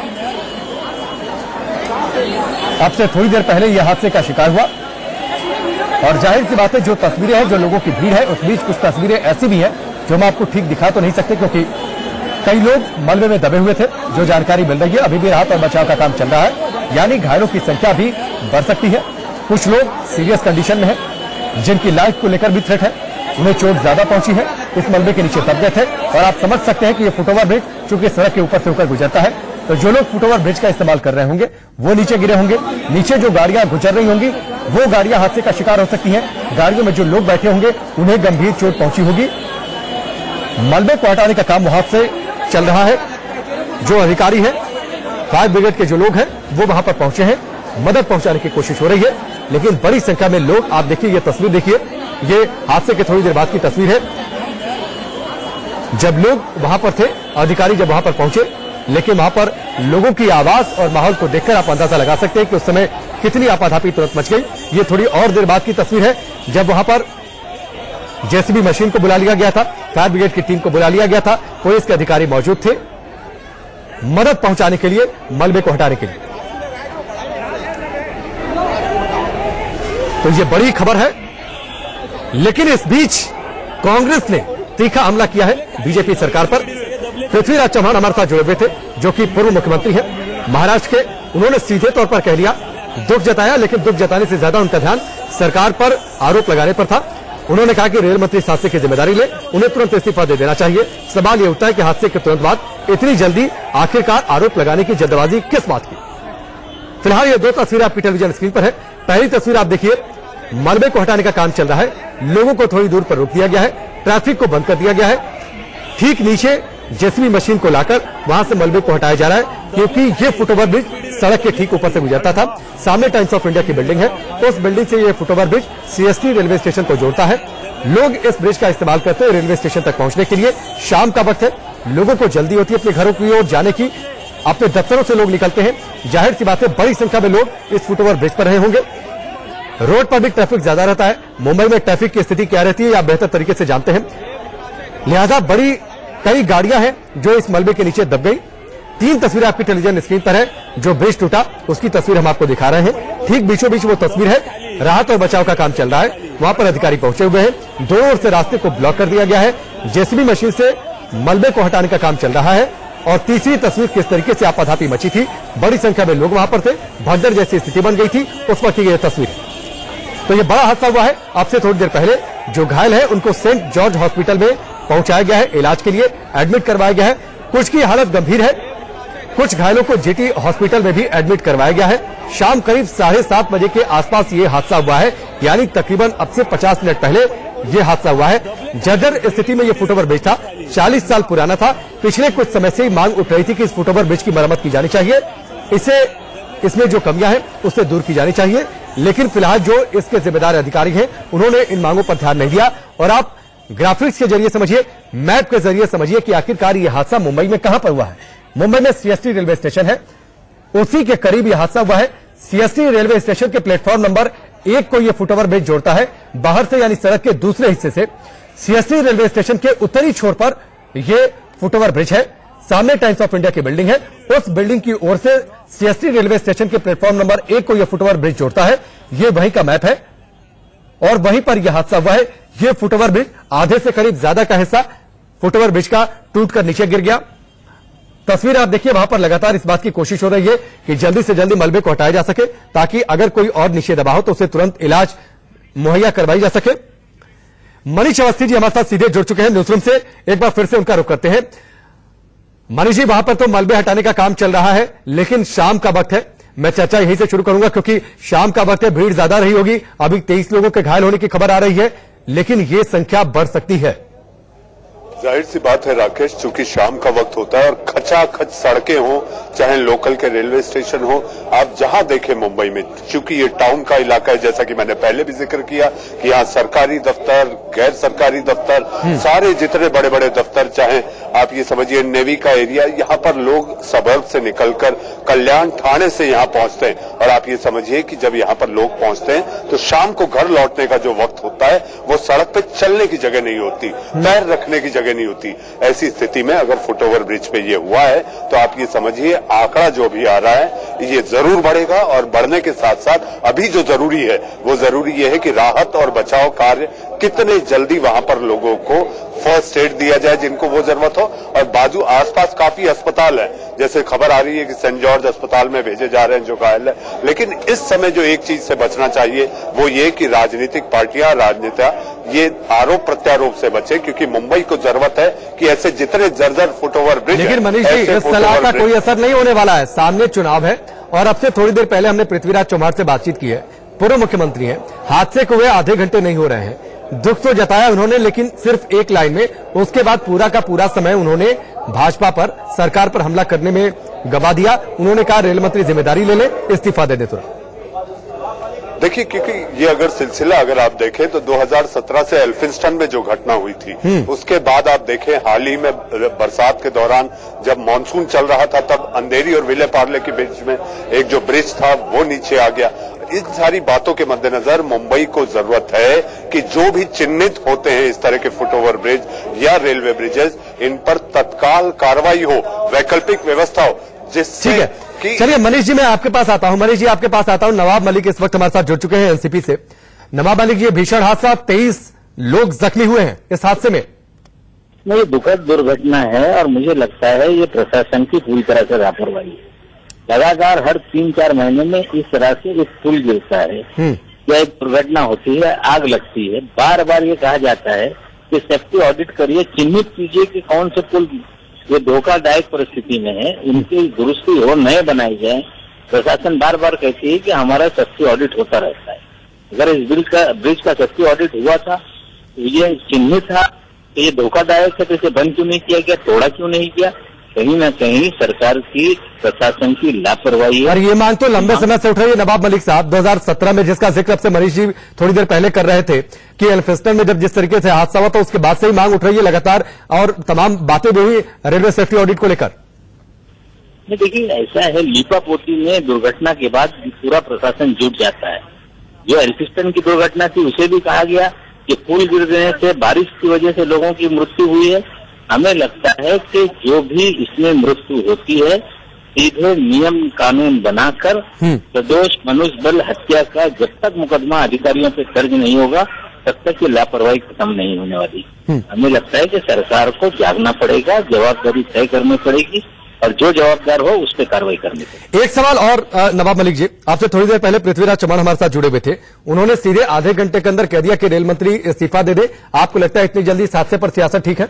अब से थोड़ी देर पहले यह हादसे का शिकार हुआ, और जाहिर सी बात है जो तस्वीरें हैं, जो लोगों की भीड़ है, उस बीच कुछ तस्वीरें ऐसी भी हैं जो हम आपको ठीक दिखा तो नहीं सकते, क्योंकि कई लोग मलबे में दबे हुए थे। जो जानकारी मिल रही है, अभी भी राहत और बचाव का काम चल रहा है, यानी घायलों की संख्या भी बढ़ सकती है। कुछ लोग सीरियस कंडीशन में है, जिनकी लाइफ को लेकर भी थ्रेट है, उन्हें चोट ज्यादा पहुंची है, इस मलबे के नीचे दब गए थे। और आप समझ सकते हैं कि ये फुटओवर ब्रिज चूंकि सड़क के ऊपर से होकर गुजरता है, तो जो लोग फुटओवर ब्रिज का इस्तेमाल कर रहे होंगे वो नीचे गिरे होंगे। नीचे जो गाड़ियां गुजर रही होंगी वो गाड़ियां हादसे का शिकार हो सकती हैं। गाड़ियों में जो लोग बैठे होंगे उन्हें गंभीर चोट पहुंची होगी। मलबे को हटाने का काम वहां से चल रहा है। जो अधिकारी है, फायर ब्रिगेड के जो लोग हैं वो वहां पर पहुंचे हैं, मदद पहुंचाने की कोशिश हो रही है। लेकिन बड़ी संख्या में लोग, आप देखिए ये तस्वीर देखिए, ये हादसे के थोड़ी देर बाद की तस्वीर है जब लोग वहां पर थे, अधिकारी जब वहां पर पहुंचे। लेकिन वहां पर लोगों की आवाज और माहौल को देखकर आप अंदाजा लगा सकते हैं कि उस समय कितनी आपाधापी तुरंत मच गई। ये थोड़ी और देर बाद की तस्वीर है जब वहां पर जेसीबी मशीन को बुला लिया गया था, फायर ब्रिगेड की टीम को बुला लिया गया था, पुलिस के अधिकारी मौजूद थे मदद पहुंचाने के लिए, मलबे को हटाने के लिए। तो ये बड़ी खबर है। लेकिन इस बीच कांग्रेस ने तीखा हमला किया है बीजेपी सरकार पर। पृथ्वीराज चौहान हमारे साथ जुड़े हुए थे, जो कि पूर्व मुख्यमंत्री हैं महाराष्ट्र के। उन्होंने सीधे तौर पर कह दिया, दुख जताया, लेकिन दुख जताने से ज्यादा उनका ध्यान सरकार पर आरोप लगाने पर था। उन्होंने कहा कि रेल मंत्री इस हादसे की जिम्मेदारी ले, उन्हें तुरंत इस्तीफा दे देना चाहिए। सवाल यह उठता है कि हादसे के तुरंत बाद इतनी जल्दी आखिरकार आरोप लगाने की जल्दबाजी किस बात की। फिलहाल ये दो तस्वीरें आपकी टेलीविजन स्क्रीन पर है। पहली तस्वीर आप देखिए, मलबे को हटाने का काम चल रहा है, लोगों को थोड़ी दूर पर रोक दिया गया है, ट्रैफिक को बंद कर दिया गया है। ठीक नीचे जेसीबी मशीन को लाकर वहां से मलबे को हटाया जा रहा है, क्योंकि ये फुटओवर ब्रिज सड़क के ठीक ऊपर से गुजरता था। सामने टाइम्स ऑफ इंडिया की बिल्डिंग है, उस बिल्डिंग से ये foot over bridge CST railway station को जोड़ता है। लोग इस ब्रिज का इस्तेमाल करते हैं रेलवे स्टेशन तक पहुंचने के लिए। शाम का वक्त है, लोगों को जल्दी होती है अपने घरों की ओर जाने की, अपने दफ्तरों से लोग निकलते हैं। जाहिर सी बात है, बड़ी संख्या में लोग इस फुटओवर ब्रिज पर रहे होंगे। रोड पर भी ट्रैफिक ज्यादा रहता है। मुंबई में ट्रैफिक की स्थिति क्या रहती है आप बेहतर तरीके से जानते हैं। लिहाजा कई गाड़ियां हैं जो इस मलबे के नीचे दब गई। 3 तस्वीरें आपकी टेलीविजन स्क्रीन पर है। जो ब्रिज टूटा उसकी तस्वीर हम आपको दिखा रहे हैं। ठीक बीचों बीच वो तस्वीर है, राहत और बचाव का काम चल रहा है। वहां पर अधिकारी पहुंचे हुए हैं, दोनों ओर से रास्ते को ब्लॉक कर दिया गया है। जेसीबी मशीन से मलबे को हटाने का काम चल रहा है। और तीसरी तस्वीर किस तरीके से आपाधापी मची थी, बड़ी संख्या में लोग वहां पर थे, भगदड़ जैसी स्थिति बन गई थी, उस वक्त की यह तस्वीर। तो ये बड़ा हादसा हुआ है। आपसे थोड़ी देर पहले जो घायल है उनको सेंट जॉर्ज हॉस्पिटल में पहुंचाया गया है, इलाज के लिए एडमिट करवाया गया है। कुछ की हालत गंभीर है, कुछ घायलों को जीटी हॉस्पिटल में भी एडमिट करवाया गया है। शाम करीब 7:30 बजे के आसपास ये हादसा हुआ है, यानी तकरीबन अब से 50 मिनट पहले ये हादसा हुआ है। जर्जर स्थिति में ये फुटओवर ब्रिज था, 40 साल पुराना था। पिछले कुछ समय से मांग उठ रही थी कि इस फुटओवर ब्रिज की मरम्मत की जानी चाहिए, इसमें जो कमियां हैं उससे दूर की जानी चाहिए। लेकिन फिलहाल जो इसके जिम्मेदार अधिकारी हैं उन्होंने इन मांगों पर ध्यान नहीं दिया। और आप ग्राफिक्स के जरिए समझिए, मैप के जरिए समझिए कि आखिरकार यह हादसा मुंबई में कहां पर हुआ है। मुंबई में सीएसटी रेलवे स्टेशन है, उसी के करीब यह हादसा हुआ है। सीएसटी रेलवे स्टेशन के प्लेटफॉर्म नंबर 1 को यह फुटओवर ब्रिज जोड़ता है बाहर से, यानी सड़क के दूसरे हिस्से से। सीएसटी रेलवे स्टेशन के उत्तरी छोर पर यह फुटओवर ब्रिज है। सामने टाइम्स ऑफ इंडिया की बिल्डिंग है, उस बिल्डिंग की ओर से सीएसटी रेलवे स्टेशन के प्लेटफॉर्म नंबर 1 को यह फुटओवर ब्रिज जोड़ता है। यह वहीं का मैप है और वहीं पर यह हादसा हुआ है। यह फुटओवर ब्रिज आधे से करीब ज्यादा का हिस्सा फुटओवर ब्रिज का टूटकर नीचे गिर गया। तस्वीर आप देखिए, वहां पर लगातार इस बात की कोशिश हो रही है कि जल्दी से जल्दी मलबे को हटाया जा सके, ताकि अगर कोई और नीचे दबा हो तो उसे तुरंत इलाज मुहैया करवाई जा सके। मनीष अवस्थी जी हमारे साथ सीधे जुड़ चुके हैं न्यूज रूम से, एक बार फिर से उनका रुख करते हैं। मनीष जी, वहां पर तो मलबे हटाने का काम चल रहा है, लेकिन शाम का वक्त है। मैं चर्चा यहीं से शुरू करूंगा क्योंकि शाम का वक्त है, भीड़ ज्यादा रही होगी। अभी 23 लोगों के घायल होने की खबर आ रही है, लेकिन ये संख्या बढ़ सकती है। जाहिर सी बात है राकेश, चूंकि शाम का वक्त होता है और खचाखच सड़कें हो, चाहे लोकल के रेलवे स्टेशन हो, आप जहां देखें मुंबई में, चूंकि ये टाउन का इलाका है, जैसा कि मैंने पहले भी जिक्र किया कि यहाँ सरकारी दफ्तर, गैर सरकारी दफ्तर, सारे जितने बड़े बड़े दफ्तर, चाहे आप ये समझिए नेवी का एरिया, यहाँ पर लोग सबर्ब से निकलकर कल्याण थाने से यहाँ पहुंचते हैं। और आप ये समझिए कि जब यहाँ पर लोग पहुंचते हैं तो शाम को घर लौटने का जो वक्त होता है वो सड़क पे चलने की जगह नहीं होती, पैर रखने की जगह नहीं होती। ऐसी स्थिति में अगर फुटओवर ब्रिज पे ये हुआ है तो आप ये समझिए आंकड़ा जो भी आ रहा है ये जरूर बढ़ेगा और बढ़ने के साथ साथ अभी जो जरूरी है वो जरूरी ये है कि राहत और बचाव कार्य कितने जल्दी वहां पर लोगों को फर्स्ट एड दिया जाए जिनको वो जरूरत हो। और बाजू आसपास काफी अस्पताल है, जैसे खबर आ रही है कि सेंट जॉर्ज अस्पताल में भेजे जा रहे हैं जो घायल है। लेकिन इस समय जो एक चीज से बचना चाहिए वो ये कि राजनीतिक पार्टियां, राजनेता ये आरोप प्रत्यारोप से बचे, क्योंकि मुंबई को जरूरत है कि ऐसे जितने जर्जर फुटओवर ब्रिज। लेकिन मनीष जी, इस सलाह का कोई असर नहीं होने वाला है। सामने चुनाव है और अब से थोड़ी देर पहले हमने पृथ्वीराज चौहान से बातचीत की है, पूर्व मुख्यमंत्री हैं। हादसे को हुए आधे घंटे नहीं हो रहे हैं, दुख तो जताया उन्होंने, लेकिन सिर्फ एक लाइन में। उसके बाद पूरा का पूरा समय उन्होंने भाजपा पर, सरकार पर हमला करने में गवा दिया। उन्होंने कहा रेल मंत्री जिम्मेदारी ले ले, इस्तीफा दे दे तुरंत। देखिए, क्योंकि ये अगर सिलसिला अगर आप देखें तो 2017 से एल्फिंस्टन में जो घटना हुई थी, उसके बाद आप देखें हाल ही में बरसात के दौरान जब मानसून चल रहा था तब अंधेरी और विले पार्ले के बीच में एक जो ब्रिज था वो नीचे आ गया। इन सारी बातों के मद्देनजर मुंबई को जरूरत है कि जो भी चिन्हित होते हैं इस तरह के फुटओवर ब्रिज या रेलवे ब्रिजेस, इन पर तत्काल कार्रवाई हो, वैकल्पिक व्यवस्था हो, जिससे चलिए मनीष जी, मैं आपके पास आता हूं। मनीष जी, आपके पास आता हूं। नवाब मलिक इस वक्त हमारे साथ जुड़ चुके हैं एनसीपी से। नवाब मलिक जी, भीषण हादसा, 23 लोग जख्मी हुए हैं इस हादसे में। ये दुखद दुर्घटना है और मुझे लगता है ये प्रशासन की पूरी तरह से लापरवाही है। लगातार हर 3-4 महीने में इस तरह से एक पुल गिरता है या एक दुर्घटना होती है, आग लगती है। बार बार ये कहा जाता है कि सेफ्टी ऑडिट करिए, चिन्हित कीजिए कि कौन से पुल ये धोखादायक परिस्थिति में है, इनकी दुरुस्ती हो, नए बनाए जाए। प्रशासन बार बार कहती है कि हमारा सेफ्टी ऑडिट होता रहता है। अगर इस ब्रिज का सेफ्टी ऑडिट हुआ था, तो ये चिन्हित था, तो ये धोखादायक है, तो इसे बंद क्यों नहीं किया गया, तोड़ा क्यों नहीं किया? कहीं ना कहीं सरकार की, प्रशासन की लापरवाही है। और ये मांग तो लंबे समय से उठ रही है नवाब मलिक साहब। 2017 में जिसका जिक्र अब से मनीष जी थोड़ी देर पहले कर रहे थे कि एल्फिंस्टन में जब जिस तरीके से हादसा हुआ, तो उसके बाद से ही मांग उठ रही है लगातार, और तमाम बातें भी हुई रेलवे सेफ्टी ऑडिट को लेकर। देखिए, ऐसा है, लीपापोती में दुर्घटना के बाद पूरा प्रशासन जुट जाता है। जो एल्फिंस्टन की दुर्घटना थी उसे भी कहा गया कि पुल गिरने से, बारिश की वजह से लोगों की मृत्यु हुई है। हमें लगता है कि जो भी इसमें मृत्यु होती है, सीधे नियम कानून बनाकर निर्दोष मनुष्य बल हत्या का जब तक मुकदमा अधिकारियों पे दर्ज नहीं होगा तब तक ये लापरवाही खत्म नहीं होने वाली। हमें लगता है कि सरकार को जागना पड़ेगा, जवाबदारी तय करनी पड़ेगी और जो जवाबदार हो उस पर कार्रवाई करनी पड़ेगी। एक सवाल और नवाब मलिक जी, आपसे थोड़ी देर पहले पृथ्वीराज चौहान हमारे साथ जुड़े हुए थे। उन्होंने सीधे आधे घंटे के अंदर कह दिया कि रेल मंत्री इस्तीफा दे दे। आपको लगता है इतनी जल्दी इस हादसे पर सियासत ठीक है?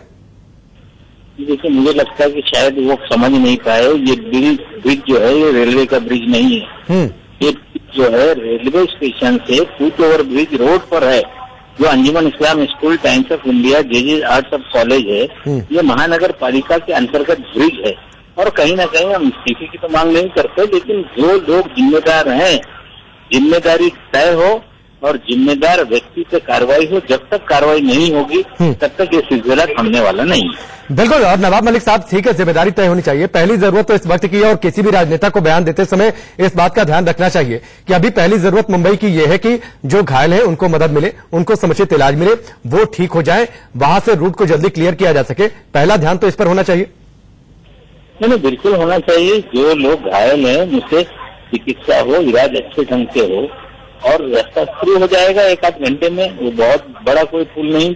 देखिए, मुझे लगता है कि शायद वो समझ नहीं पाए, ये ब्रिज जो है ये रेलवे का ब्रिज नहीं है। ये जो है रेलवे स्टेशन से फुटओवर ब्रिज रोड पर है, जो Anjuman Islam school, Times of India, J arts of college है। ये महानगर पालिका के अंतर्गत ब्रिज है और कहीं ना कहीं हम इस्तीफे की तो मांग नहीं करते, लेकिन जो लोग जिम्मेदार हैं, जिम्मेदारी तय हो और जिम्मेदार व्यक्ति पे कार्रवाई हो। जब तक कार्रवाई नहीं होगी तब तक ये सिलसिला थमने वाला नहीं है। बिल्कुल। और नवाब मलिक साहब, ठीक है, जिम्मेदारी तय होनी चाहिए। पहली जरूरत तो इस वक्त की है और किसी भी राजनेता को बयान देते समय इस बात का ध्यान रखना चाहिए कि अभी पहली जरूरत मुंबई की यह है कि जो घायल है उनको मदद मिले, उनको समुचित इलाज मिले, वो ठीक हो जाए, वहां से रूट को जल्दी क्लियर किया जा सके। पहला ध्यान तो इस पर होना चाहिए। नहीं, बिल्कुल होना चाहिए। जो लोग घायल हैं उनसे चिकित्सा हो, इलाज अच्छे ढंग से हो और रास्ता शुरू हो जाएगा 1-8 घंटे में। वो बहुत बड़ा कोई पुल नहीं,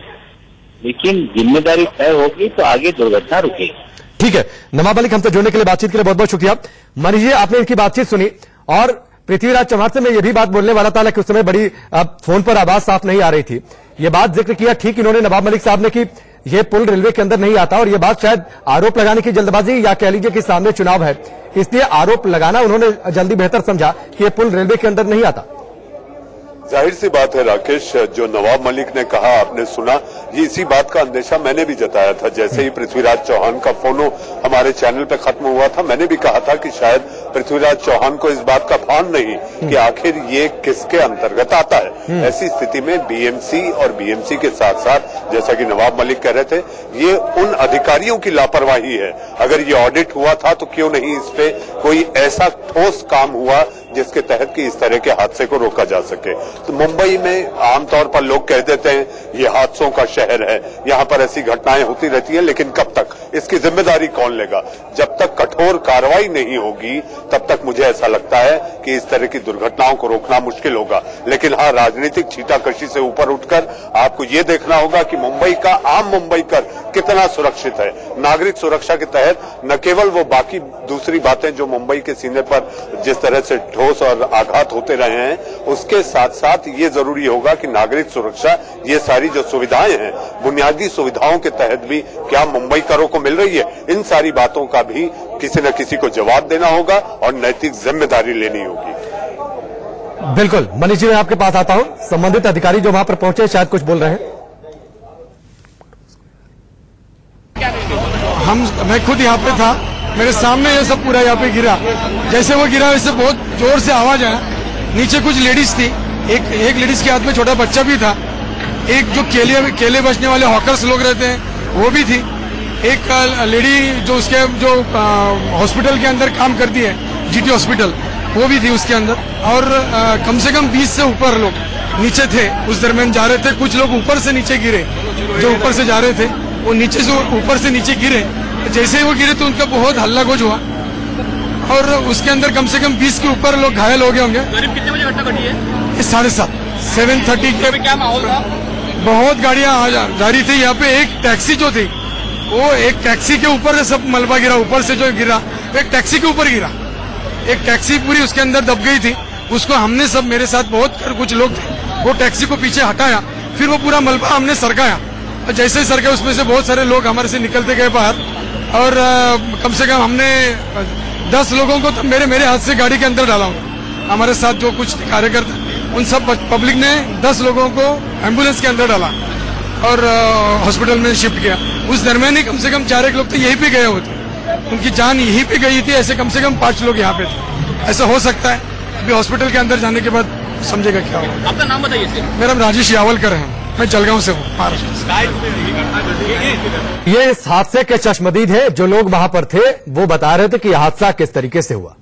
लेकिन जिम्मेदारी तय होगी तो आगे दुर्घटना रुकेगी। ठीक है नवाब मलिक, हमसे जुड़ने के लिए, बातचीत के लिए बहुत बहुत शुक्रिया। मनीष जी, आपने इनकी बातचीत सुनी और पृथ्वीराज चौहान से मैं ये भी बात बोलने वाला था, लेकिन उस समय बड़ी फोन पर आवाज साफ नहीं आ रही थी। ये बात जिक्र किया ठीक इन्होंने, नवाब मलिक साहब ने, कि ये पुल रेलवे के अंदर नहीं आता, और ये बात शायद आरोप लगाने की जल्दबाजी या कह लीजिए कि सामने चुनाव है इसलिए आरोप लगाना उन्होंने जल्दी बेहतर समझा कि ये पुल रेलवे के अंदर नहीं आता। जाहिर सी बात है राकेश, जो नवाब मलिक ने कहा आपने सुना, ये इसी बात का अंदेशा मैंने भी जताया था। जैसे ही पृथ्वीराज चौहान का फोनो हमारे चैनल पे खत्म हुआ था, मैंने भी कहा था कि शायद पृथ्वीराज चौहान को इस बात का भान नहीं कि आखिर ये किसके अंतर्गत आता है। ऐसी स्थिति में बीएमसी और बीएमसी के साथ साथ, जैसा कि नवाब मलिक कह रहे थे, ये उन अधिकारियों की लापरवाही है। अगर ये ऑडिट हुआ था तो क्यों नहीं इस पे कोई ऐसा ठोस काम हुआ जिसके तहत कि इस तरह के हादसे को रोका जा सके। तो मुंबई में आमतौर पर लोग कह देते हैं ये हादसों का शहर है, यहाँ पर ऐसी घटनाएं होती रहती हैं, लेकिन कब तक इसकी जिम्मेदारी कौन लेगा? जब तक कठोर कार्रवाई नहीं होगी तब तक मुझे ऐसा लगता है कि इस तरह की दुर्घटनाओं को रोकना मुश्किल होगा। लेकिन हाँ, राजनीतिक छींटाकशी से ऊपर उठकर आपको ये देखना होगा कि मुंबई का आम मुंबईकर कितना सुरक्षित है। नागरिक सुरक्षा के तहत न केवल वो बाकी दूसरी बातें जो मुंबई के सीने पर जिस तरह से ठोस और आघात होते रहे हैं, उसके साथ साथ ये जरूरी होगा कि नागरिक सुरक्षा, ये सारी जो सुविधाएं हैं, बुनियादी सुविधाओं के तहत भी क्या मुंबईकरों को मिल रही है, इन सारी बातों का भी किसी न किसी को जवाब देना होगा और नैतिक जिम्मेदारी लेनी होगी। बिल्कुल। मनीष जी, मैं आपके पास आता हूं। संबंधित अधिकारी जो वहां पर पहुंचे शायद कुछ बोल रहे हैं। मैं खुद यहाँ पे था, मेरे सामने ये सब पूरा यहाँ पे गिरा। जैसे वो गिरा वैसे बहुत जोर से आवाज आया। नीचे कुछ लेडीज थी, एक लेडीज के हाथ में छोटा बच्चा भी था, एक जो केले बेचने वाले हॉकर्स लोग रहते हैं वो भी थी, एक लेडी जो उसके जो हॉस्पिटल के अंदर काम करती है, जीटी हॉस्पिटल, वो भी थी उसके अंदर। और कम से कम 20 से ऊपर लोग नीचे थे, उस दरमियान जा रहे थे। कुछ लोग ऊपर से नीचे गिरे, जो ऊपर से जा रहे थे वो नीचे से ऊपर से नीचे गिरे। जैसे ही वो गिरे तो उनका बहुत हल्ला गुज हुआ और उसके अंदर कम से कम 20 के ऊपर लोग घायल हो गए होंगे। करीब कितने बजे घटना घटी है? 7:30 के। क्या माहौल था? बहुत गाड़ियां जा रही थी। यहाँ पे एक टैक्सी जो थी, वो एक टैक्सी के ऊपर से सब मलबा गिरा, ऊपर से जो गिरा एक टैक्सी के ऊपर गिरा। एक टैक्सी पूरी उसके अंदर दब गई थी। उसको हमने सब, मेरे साथ बहुत कुछ लोग थे, वो टैक्सी को पीछे हटाया, फिर वो पूरा मलबा हमने सरकाया। और जैसे ही सरकाया उसमें से बहुत सारे लोग हमारे से निकलते गए बाहर। और कम से कम हमने 10 लोगों को तो मेरे हाथ से गाड़ी के अंदर डाला हूँ। हमारे साथ जो कुछ कार्यकर्ता, उन सब पब्लिक ने 10 लोगों को एम्बुलेंस के अंदर डाला और हॉस्पिटल में शिफ्ट किया। उस दरमियान ही कम से कम 4 लोग तो यहीं पे गए होते, उनकी जान यहीं पे गई थी। ऐसे कम से कम 5 लोग यहाँ पे थे। ऐसा हो सकता है, अभी हॉस्पिटल के अंदर जाने के बाद समझेगा क्या होगा। आपका नाम बताइए। मेरा नाम राजेश यावलकर है, मैं जलगांव से हूँ, महाराष्ट्र। ये इस हादसे के चश्मदीद है। जो लोग वहां पर थे वो बता रहे थे कि यह हादसा किस तरीके से हुआ।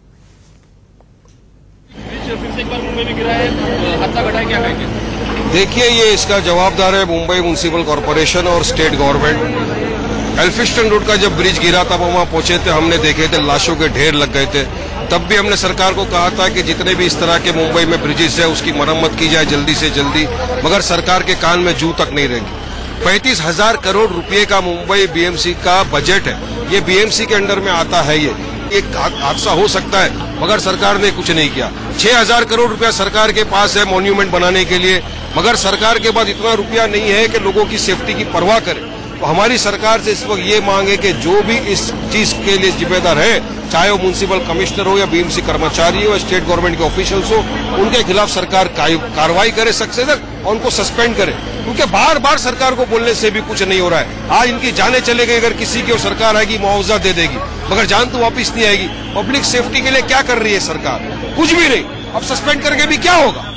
देखिए, ये इसका जवाबदार है मुंबई म्युनिसिपल कॉरपोरेशन और स्टेट गवर्नमेंट। एल्फिस्टन रोड का जब ब्रिज गिरा तब वहां पहुंचे थे, हमने देखे थे लाशों के ढेर लग गए थे। तब भी हमने सरकार को कहा था कि जितने भी इस तरह के मुंबई में ब्रिजेस है उसकी मरम्मत की जाए जल्दी से जल्दी, मगर सरकार के कान में जू तक नहीं रहेगी। 35,000 करोड़ रुपए का मुंबई बीएमसी का बजट है, ये बीएमसी के अंडर में आता है। ये एक हादसा हो सकता है मगर सरकार ने कुछ नहीं किया। 6,000 करोड़ रुपया सरकार के पास है मॉन्यूमेंट बनाने के लिए, मगर सरकार के पास इतना रुपया नहीं है कि लोगों की सेफ्टी की परवाह करे। तो हमारी सरकार से इस वक्त ये मांग है कि जो भी इस चीज के लिए जिम्मेदार है, चाहे वो म्युनिसिपल कमिश्नर हो या बीएमसी कर्मचारी हो, स्टेट गवर्नमेंट के ऑफिशियल्स हो, उनके खिलाफ सरकार कार्रवाई करे सख्त से और उनको सस्पेंड करे। क्योंकि बार बार सरकार को बोलने से भी कुछ नहीं हो रहा है। आज इनकी जाने चले गई, अगर किसी की सरकार आएगी मुआवजा दे देगी, मगर जान तो वापिस नहीं आएगी। पब्लिक सेफ्टी के लिए क्या कर रही है सरकार? कुछ भी नहीं। अब सस्पेंड करके भी क्या होगा?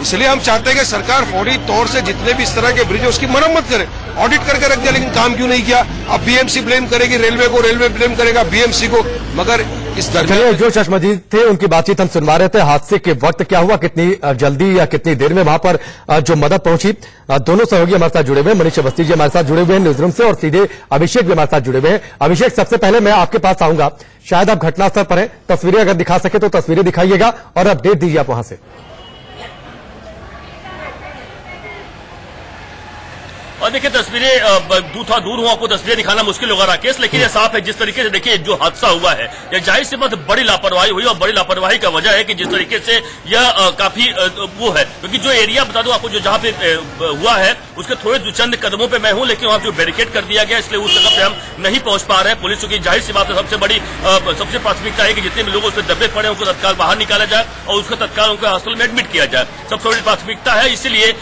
इसलिए हम चाहते हैं कि सरकार फौरी तौर से जितने भी इस तरह के ब्रिज है उसकी मरम्मत करे। ऑडिट करके रख दिया लेकिन काम क्यों नहीं किया? अब बीएमसी ब्लेम करेगी रेलवे को, रेलवे ब्लेम करेगा बीएमसी को, मगर इस दरमियान जो चश्मदीद थे उनकी बातचीत हम सुनवा रहे थे। हादसे के वक्त क्या हुआ, कितनी जल्दी या कितनी देर में वहां पर जो मदद पहुंची, दोनों सहयोगी हमारे साथ जुड़े हुए हैं। मनीष अवस्थी जी हमारे साथ जुड़े हुए हैं न्यूज रूम से और सीधे अभिषेक भी हमारे साथ जुड़े हुए हैं। अभिषेक, सबसे पहले मैं आपके पास आऊंगा, शायद आप घटनास्थल पर हैं, तस्वीरें अगर दिखा सके तो तस्वीरें दिखाइएगा और अपडेट दीजिए आप वहां से। और देखिए तस्वीरें थोड़ा दूर हूं, आपको तस्वीरें दिखाना मुश्किल होगा राकेश, लेकिन ये साफ है जिस तरीके से देखिए जो हादसा हुआ है, यह जाहिर सी बात बड़ी लापरवाही हुई और बड़ी लापरवाही का वजह है कि जिस तरीके से यह काफी वो है, क्योंकि जो एरिया बता दूं आपको जो जहां पे हुआ है उसके थोड़े चंद कदमों पे मैं हूं, लेकिन वहां जो बैरिकेड कर दिया गया इसलिए उस जगह पे हम नहीं पहुंच पा रहे हैं। पुलिस की जाहिर सी बात है सबसे प्राथमिकता है कि जितने भी लोग उससे दबे पड़े उनको तत्काल बाहर निकाला जाए और उसको तत्काल उनको हॉस्पिटल में एडमिट किया जाए, सबसे बड़ी प्राथमिकता है। इसीलिए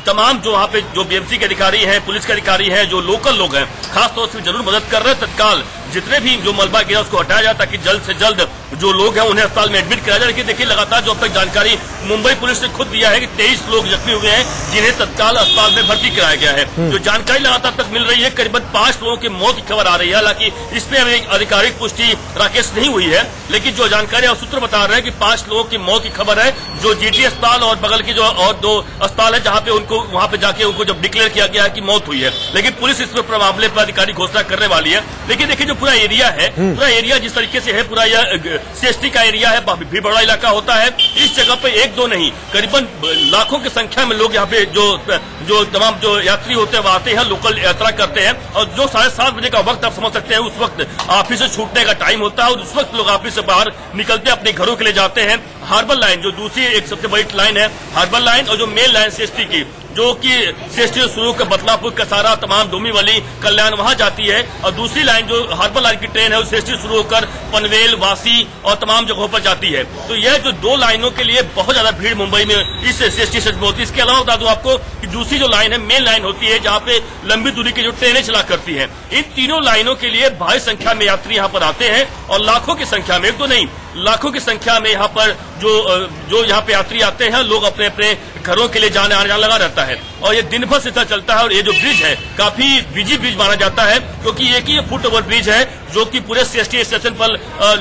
तमाम जो वहां पे जो बीएमसी के अधिकारी हैं, पुलिस के अधिकारी हैं, जो लोकल लोग हैं, खासतौर से जरूर मदद कर रहे हैं तत्काल जितने भी जो मलबा गिरा उसको हटाया जाए ताकि जल्द से जल्द जो लोग हैं उन्हें अस्पताल में एडमिट कराया जाए। लेकिन देखिए लगातार जो अब तक जानकारी मुंबई पुलिस ने खुद दिया है कि 23 लोग जख्मी हुए हैं जिन्हें तत्काल अस्पताल में भर्ती कराया गया है। जो जानकारी लगातार तक मिल रही है करीबन 5 लोगों की मौत की खबर आ रही है। हालांकि इसमें अभी आधिकारिक पुष्टि राकेश नहीं हुई है, लेकिन जो जानकारी और सूत्र बता रहे हैं कि 5 लोगों की मौत की खबर है। जो जीटी अस्पताल और बगल की जो और 2 अस्पताल है जहां पे उनको वहां पे जाके उनको जब डिक्लेयर किया गया है कि मौत हुई है, लेकिन पुलिस इस पर मामले पर आधिकारिक घोषणा करने वाली है। लेकिन देखिए जो पूरा एरिया है, पूरा एरिया जिस तरीके से है, पूरा यह सीएसटी का एरिया है, भी बड़ा इलाका होता है। इस जगह पे 1-2 नहीं करीबन लाखों की संख्या में लोग यहाँ पे जो तमाम जो यात्री होते हैं वो आते हैं, लोकल यात्रा करते हैं। और जो 7:30 बजे का वक्त आप समझ सकते हैं, उस वक्त ऑफिस से छूटने का टाइम होता है और उस वक्त लोग ऑफिस से बाहर निकलते अपने घरों के लिए जाते हैं। हार्बर लाइन जो दूसरी एक सबसे बड़ी लाइन है, हार्बर लाइन, और जो मेन लाइन सीएसटी की जो कि सीएसटी से शुरू होकर बदलापुर, कसारा, तमाम डोंबिवली, कल्याण वहां जाती है। और दूसरी लाइन जो हार्बर लाइन की ट्रेन है वो सीएसटी शुरू होकर पनवेल, वासी और तमाम जगहों पर जाती है। तो यह जो 2 लाइनों के लिए बहुत ज्यादा भीड़ मुंबई में इस सीएसटी स्टेशन में होती है। इसके अलावा बता दूं आपको कि दूसरी जो लाइन है मेन लाइन होती है जहां पे लंबी दूरी की जो ट्रेनें चला करती है। इन तीनों लाइनों के लिए भारी संख्या में यात्री यहाँ पर आते हैं और लाखों की संख्या में, एक तो नहीं लाखों की संख्या में यहाँ पर जो यहाँ पे यात्री आते हैं, लोग अपने अपने घरों के लिए जाने आने लगा रहता है। और ये दिन भर से चलता है। और ये जो ब्रिज है काफी बिजी ब्रिज माना जाता है क्योंकि एक ही फुट ओवर ब्रिज है जो कि पूरे सीएसटी स्टेशन पर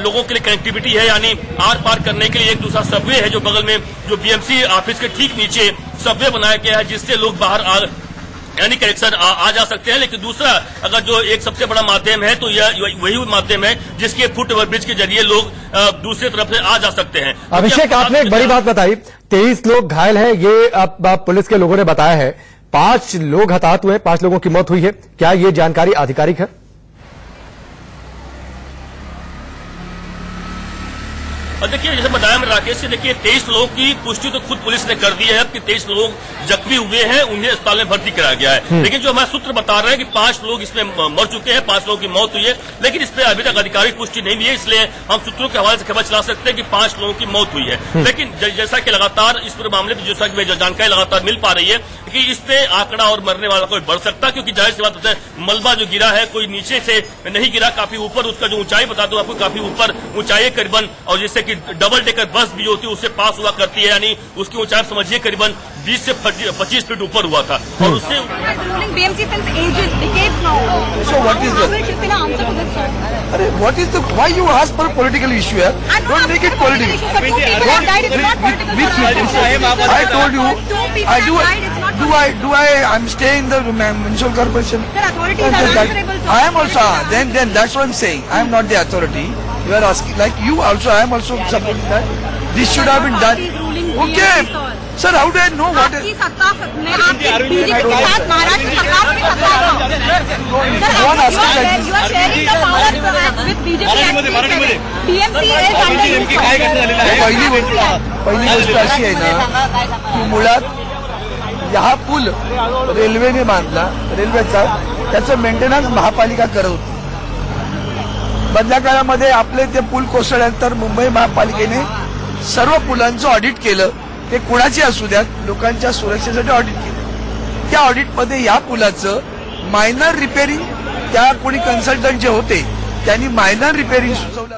लोगों के लिए कनेक्टिविटी है, यानी आर पार करने के लिए। एक दूसरा सबवे है जो बगल में जो बीएमसी ऑफिस के ठीक नीचे सबवे बनाया गया है जिससे लोग बाहर यानी कनेक्शन आ जा सकते हैं। लेकिन दूसरा अगर जो एक सबसे बड़ा माध्यम है तो यह वही माध्यम है जिसके फुट ओवर ब्रिज के जरिए लोग दूसरी तरफ से आ जा सकते हैं। अभिषेक, आपने एक बड़ी बात बताई, 23 लोग घायल हैं, ये अब पुलिस के लोगों ने बताया है। 5 लोग हताहत हुए, 5 लोगों की मौत हुई है। क्या ये जानकारी आधिकारिक है? और देखिए जैसे बताया मैं राकेश से, देखिए 23 लोगों की पुष्टि तो खुद पुलिस ने कर दी है कि 23 लोग जख्मी हुए हैं, उन्हें अस्पताल में भर्ती कराया गया है। लेकिन जो हमारे सूत्र बता रहे हैं कि 5 लोग इसमें मर चुके हैं, 5 लोगों की मौत हुई है, लेकिन इस पर अभी तक आधिकारिक पुष्टि नहीं हुई है। इसलिए हम सूत्रों के हवाले से खबर चला सकते हैं कि 5 लोगों की मौत हुई है। लेकिन जैसा कि लगातार इस पूरे मामले में जैसा कि जानकारी लगातार मिल पा रही है कि इस पे आंकड़ा और मरने वाला कोई बढ़ सकता है, क्योंकि जाहिर सी बात है मलबा जो गिरा है कोई नीचे से नहीं गिरा, काफी ऊपर, उसका जो ऊंचाई बता दूं आपको, काफी ऊपर ऊंचाई है करीबन, और जैसे कि डबल डेकर बस भी होती है उससे पास हुआ करती है, यानी उसकी ऊंचाई समझिए करीबन 20 से 25 फीट ऊपर हुआ था। और उससे what is the why you ask for a political issue? Don't make it political. I told you. I'm staying in the municipal corporation. I am also. Then that's what I'm saying. I am not the authority. You are asking like you also. I am also supporting that. This should have been done. Okay. Sir, how do I know what is... BJP के साथ महाराष्ट्र सरकार की सत्ता है। You are sharing the power with BJP. TMC पहिली गोष्ट अशी आहे ना की मुळात हा पूल रेल्वेने बांधला, रेल्वेचा त्याचं मेंटेनन्स महापालिका करत होती। बदल्या काळामध्ये आपले ते पूल कोसळल्यानंतर मुंबई महापालिकेने सर्व पुलांचं ऑडिट केलं, ते कुणाचे असू द्यात, लोकांच्या सुरक्षेसाठी ऑडिट केलं। त्या ऑडिटमध्ये या पुलाचं मायनर रिपेअरिंग, त्या कोणी कन्सल्टंट जे होते त्यांनी मायनर रिपेअरिंग सुचवलं।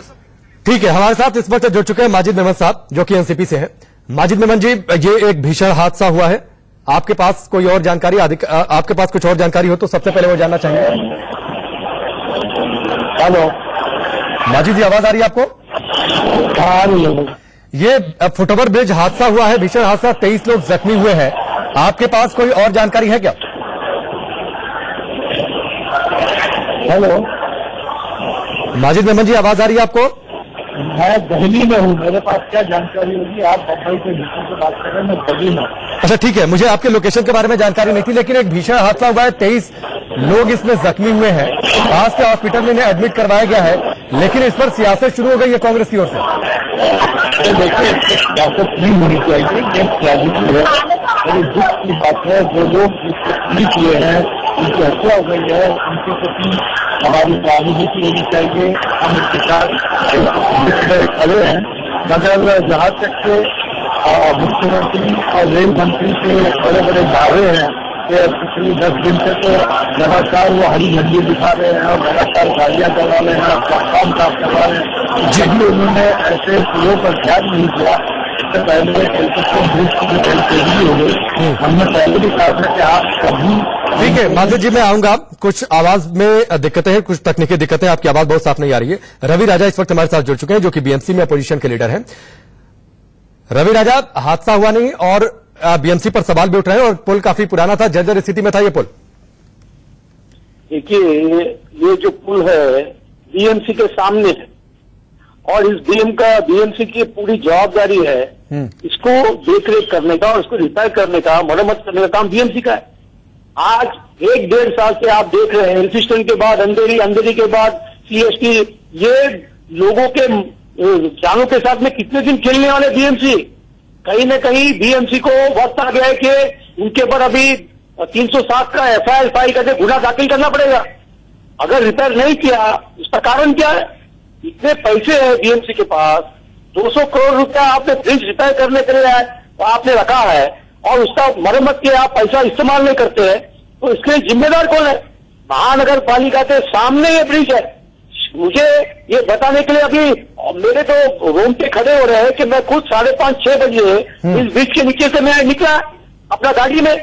ठीक है, हमारे साथ इस वक्त जुड़ चुके हैं माजिद मेमन साहब जो कि एनसीपी से है। माजिद मेमन जी, ये एक भीषण हादसा हुआ है, आपके पास कोई और जानकारी, आपके पास कुछ और जानकारी हो तो सबसे पहले वो जानना चाहेंगे। हेलो माजिद जी, आवाज आ रही है आपको? ये फुटओवर ब्रिज हादसा हुआ है, भीषण हादसा, 23 लोग जख्मी हुए हैं, आपके पास कोई और जानकारी है क्या? हेलो माजिद मेमन जी, आवाज आ रही है आपको? मैं दिल्ली में हूँ, मेरे पास क्या जानकारी होगी? आप मुंबई से नीचे से बात कर रहे हैं, मैं दिल्ली में। अच्छा ठीक है, मुझे आपके लोकेशन के बारे में जानकारी नहीं थी, लेकिन एक भीषण हादसा हुआ है, 23 लोग इसमें जख्मी हुए हैं, पास के हॉस्पिटल में इन्हें एडमिट करवाया गया है, लेकिन इस पर सियासत शुरू हो गई है कांग्रेस की ओर से। देखिए, सियासत नहीं होनी चाहिए, ये ट्रेजेडी है, बड़ी दुख की बात है। जो लोग शहीद हुए हैं, उनकी हत्या हो गई है, उनके प्रति हमारी सहानुभूति होनी चाहिए, हम इसके साथ खड़े हैं। मगर जहाँ तक से मुख्यमंत्री और रेल मंत्री के बड़े बड़े दावे हैं पिछले 10 दिन से तो लगातार वो हरी झंडी दिखा रहे हैं और लगातार गाड़ियां चला रहे हैं, प्लेटफॉर्म साफ करवा रहे हैं। जब भी उन्होंने ऐसे पुलों पर ध्यान नहीं दिया, इससे पहले कैलकाटा ब्रिज की तेजी हो गई। हमने पहले भी कहा था कि आप कभी ठीक है माधव जी, मैं आऊंगा। कुछ आवाज में दिक्कतें हैं, कुछ तकनीकी दिक्कतें, आपकी आवाज बहुत साफ नहीं आ रही है। रवि राजा इस वक्त हमारे साथ जुड़ चुके हैं, जो कि बीएमसी में अपोजिशन के लीडर हैं। रवि राजा, हादसा हुआ नहीं और बीएमसी पर सवाल भी उठ रहे हैं और पुल काफी पुराना था, जर्जर स्थिति में था ये पुल। देखिए, ये जो पुल है बीएमसी के सामने है और इस बीएमसी की पूरी जवाबदारी है इसको देखरेख करने का और इसको रिपेयर करने का, मरम्मत करने का काम बीएमसी का है। आज 1-1.5 साल से आप देख रहे हैं, एल्फिस्टन के बाद अंधेरी के बाद सीएसटी, ये लोगों के जानों के साथ में कितने दिन खेलने वाले बीएमसी। कहीं न कहीं बीएमसी को वक्त आ गया है कि उनके ऊपर अभी 307 का एफआईआर फाइल करके गुना दाखिल करना पड़ेगा। अगर रिपेयर नहीं किया, उसका कारण क्या है? इतने पैसे हैं बीएमसी के पास, 200 करोड़ रुपया आपने ब्रिज रिपेयर करने के लिए आपने रखा है और उसका मरम्मत के आप पैसा इस्तेमाल नहीं करते हैं, तो इसके लिए जिम्मेदार कौन है? महानगर पालिका के सामने ये ब्रिज है। मुझे ये बताने के लिए अभी मेरे तो रोंगटे खड़े हो रहे हैं कि मैं खुद 5:30-6 बजे इस ब्रिज के नीचे से मैं निकला अपना गाड़ी में,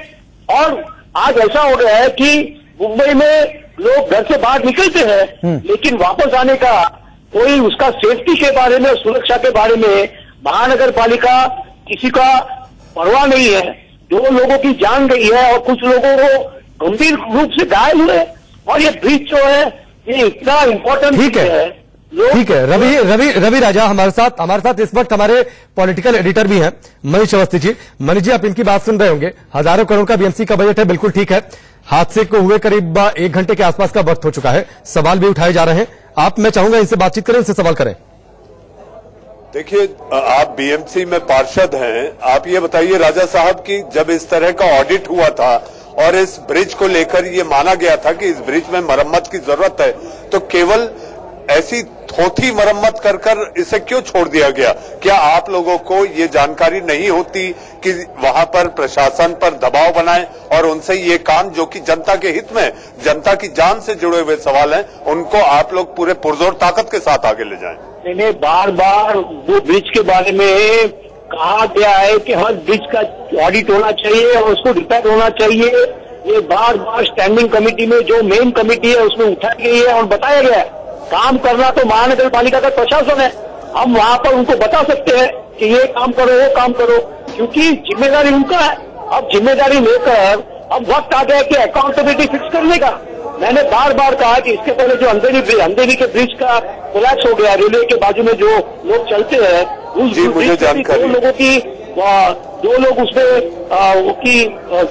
और आज ऐसा हो गया है कि मुंबई में लोग घर से बाहर निकलते हैं लेकिन वापस आने का कोई उसका सेफ्टी के बारे में, सुरक्षा के बारे में महानगर पालिका किसी का परवाह नहीं है। 2 लोगों की जान गई है और कुछ लोगों को गंभीर रूप से घायल हुए, और ये ब्रिज जो है ये इतना इम्पोर्टेंट ठीक है। ठीक है रवि राजा हमारे साथ इस वक्त हमारे पॉलिटिकल एडिटर भी हैं मनीष अवस्थी जी। मनीष जी, आप इनकी बात सुन रहे होंगे। हजारों करोड़ का बीएमसी का बजट है, बिल्कुल ठीक है। हादसे को हुए करीब 1 घंटे के आसपास का वक्त हो चुका है, सवाल भी उठाए जा रहे हैं। मैं चाहूंगा इनसे बातचीत करें, इनसे सवाल करें। देखिए, आप बीएमसी में पार्षद हैं, आप ये बताइए राजा साहब की जब इस तरह का ऑडिट हुआ था और इस ब्रिज को लेकर ये माना गया था कि इस ब्रिज में मरम्मत की जरूरत है, तो केवल ऐसी थोथी मरम्मत कर इसे क्यों छोड़ दिया गया? क्या आप लोगों को ये जानकारी नहीं होती कि वहां पर प्रशासन पर दबाव बनाएं और उनसे ये काम जो कि जनता के हित में, जनता की जान से जुड़े हुए सवाल हैं, उनको आप लोग पूरे पुरजोर ताकत के साथ आगे ले जाएं? मैंने बार-बार वो ब्रिज के बारे में कहा गया है कि हर ब्रिज का ऑडिट होना चाहिए और उसको रिपेयर होना चाहिए। ये बार-बार स्टैंडिंग कमेटी में जो मेन कमेटी है उसमें उठाई गई है और बताया गया है। काम करना तो महानगर पालिका का प्रशासन है, हम वहां पर उनको बता सकते हैं कि ये काम करो, वो काम करो, क्योंकि जिम्मेदारी उनका है। अब जिम्मेदारी लेकर अब वक्त आ गया कि अकाउंटेबिलिटी फिक्स करने का। मैंने बार-बार कहा कि इसके पहले जो अंधेरी के ब्रिज का कोलैप्स हो गया, रेलवे के बाजू में जो लोग चलते हैं, उस ब्रिज में 2 लोग उसमें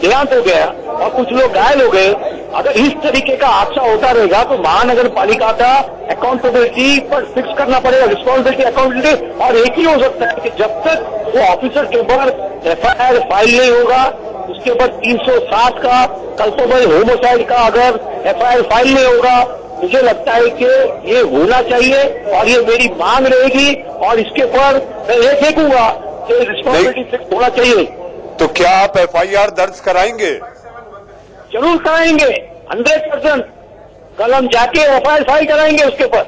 देहांत हो गया और कुछ लोग घायल हो गए। अगर इस तरीके का हादसा होता रहेगा तो महानगर पालिका का अकाउंटेबिलिटी पर फिक्स करना पड़ेगा, रिस्पॉन्सिबिलिटी, अकाउंटेबिलिटी। और एक ही हो सकता है कि जब तक वो ऑफिसर के ऊपर एफआईआर फाइल नहीं होगा, उसके ऊपर 307 का कल्पेबल होमोसाइड का अगर एफआईआर फाइल नहीं होगा, मुझे लगता है कि ये होना चाहिए और ये मेरी मांग रहेगी और इसके ऊपर मैं ये देखूंगा कि रिस्पॉन्सिबिलिटी फिक्स होना चाहिए। तो क्या आप एफआईआर दर्ज कराएंगे? जरूर कराएंगे, 100%। कल हम जाके एफआईआर फाइल कराएंगे उसके ऊपर।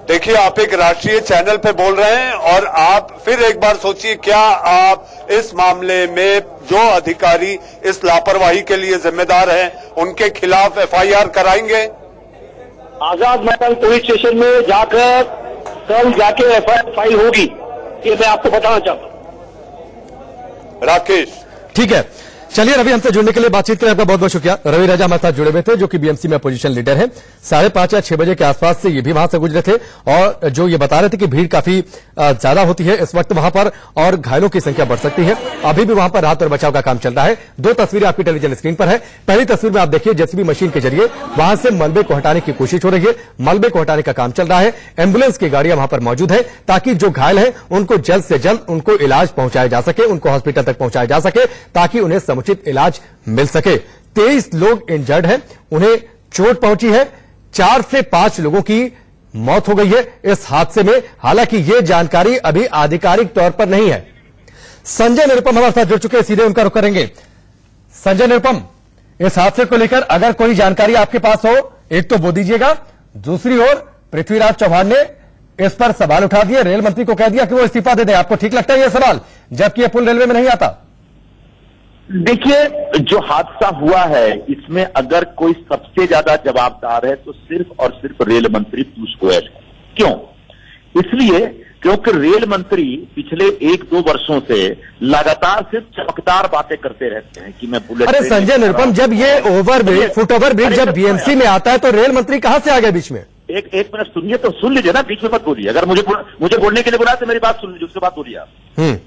देखिए, आप एक राष्ट्रीय चैनल पे बोल रहे हैं और आप फिर एक बार सोचिए, क्या आप इस मामले में जो अधिकारी इस लापरवाही के लिए जिम्मेदार हैं उनके खिलाफ एफआईआर कराएंगे? आजाद मैदान पुलिस स्टेशन में जाकर कल जाके एफआईआर फाइल होगी, ये मैं आपको बताना चाहता हूं। राकेश, ठीक है। चलिए रवि, हमसे जुड़ने के लिए बातचीत के लिए आपका बहुत बहुत शुक्रिया। रवि राजा हमारे साथ जुड़े हुए थे, जो कि बीएमसी में अपोजिशन लीडर हैं। 5:30 या 6 बजे के आसपास से ये भी वहां से गुजरे थे और जो ये बता रहे थे कि भीड़ काफी ज्यादा होती है इस वक्त वहां पर और घायलों की संख्या बढ़ सकती है। अभी भी वहां पर राहत और बचाव का काम चल रहा है। 2 तस्वीरें आपकी टेलीविजन स्क्रीन पर है। पहली तस्वीर में आप देखिए, जेसीबी मशीन के जरिए वहां से मलबे को हटाने की कोशिश हो रही है। मलबे को हटाने का काम चल रहा है। एम्बुलेंस की गाड़ियां वहां पर मौजूद है ताकि जो घायल है उनको जल्द से जल्द उनको इलाज पहुंचाया जा सके, उनको हॉस्पिटल तक पहुंचाया जा सके ताकि उन्हें समुचित इलाज मिल सके। 23 लोग इंजर्ड हैं, उन्हें चोट पहुंची है। 4 से 5 लोगों की मौत हो गई है इस हादसे में। हालांकि यह जानकारी अभी आधिकारिक तौर पर नहीं है। संजय निरुपम हमारे साथ जुड़ चुके हैं, सीधे उनका रुख करेंगे। संजय निरुपम, इस हादसे को लेकर अगर कोई जानकारी आपके पास हो, एक तो वो दीजिएगा। दूसरी ओर पृथ्वीराज चौहान ने इस पर सवाल उठा दिए, रेल मंत्री को कह दिया कि वो इस्तीफा दे दें। आपको ठीक लगता है यह सवाल, जबकि यह पुल रेलवे में नहीं आता? देखिए, जो हादसा हुआ है इसमें अगर कोई सबसे ज्यादा जवाबदार है तो सिर्फ और सिर्फ रेल मंत्री पीयूष गोयल है। क्यों? इसलिए क्योंकि रेल मंत्री पिछले 1-2 वर्षों से लगातार सिर्फ चमकदार बातें करते रहते हैं कि मैं बुलेट। अरे संजय निरुपम, जब ये ओवरब्रिज, फुट ओवर ब्रिज जब बीएमसी में आता है तो रेल मंत्री कहां से आ गए बीच में? एक मिनट सुनिए तो, सुन लीजिए ना, बीच में मत बोलिए। अगर मुझे बोलने के लिए बोला तो मेरी बात सुन लीजिए, उसके बाद बोलिए आप।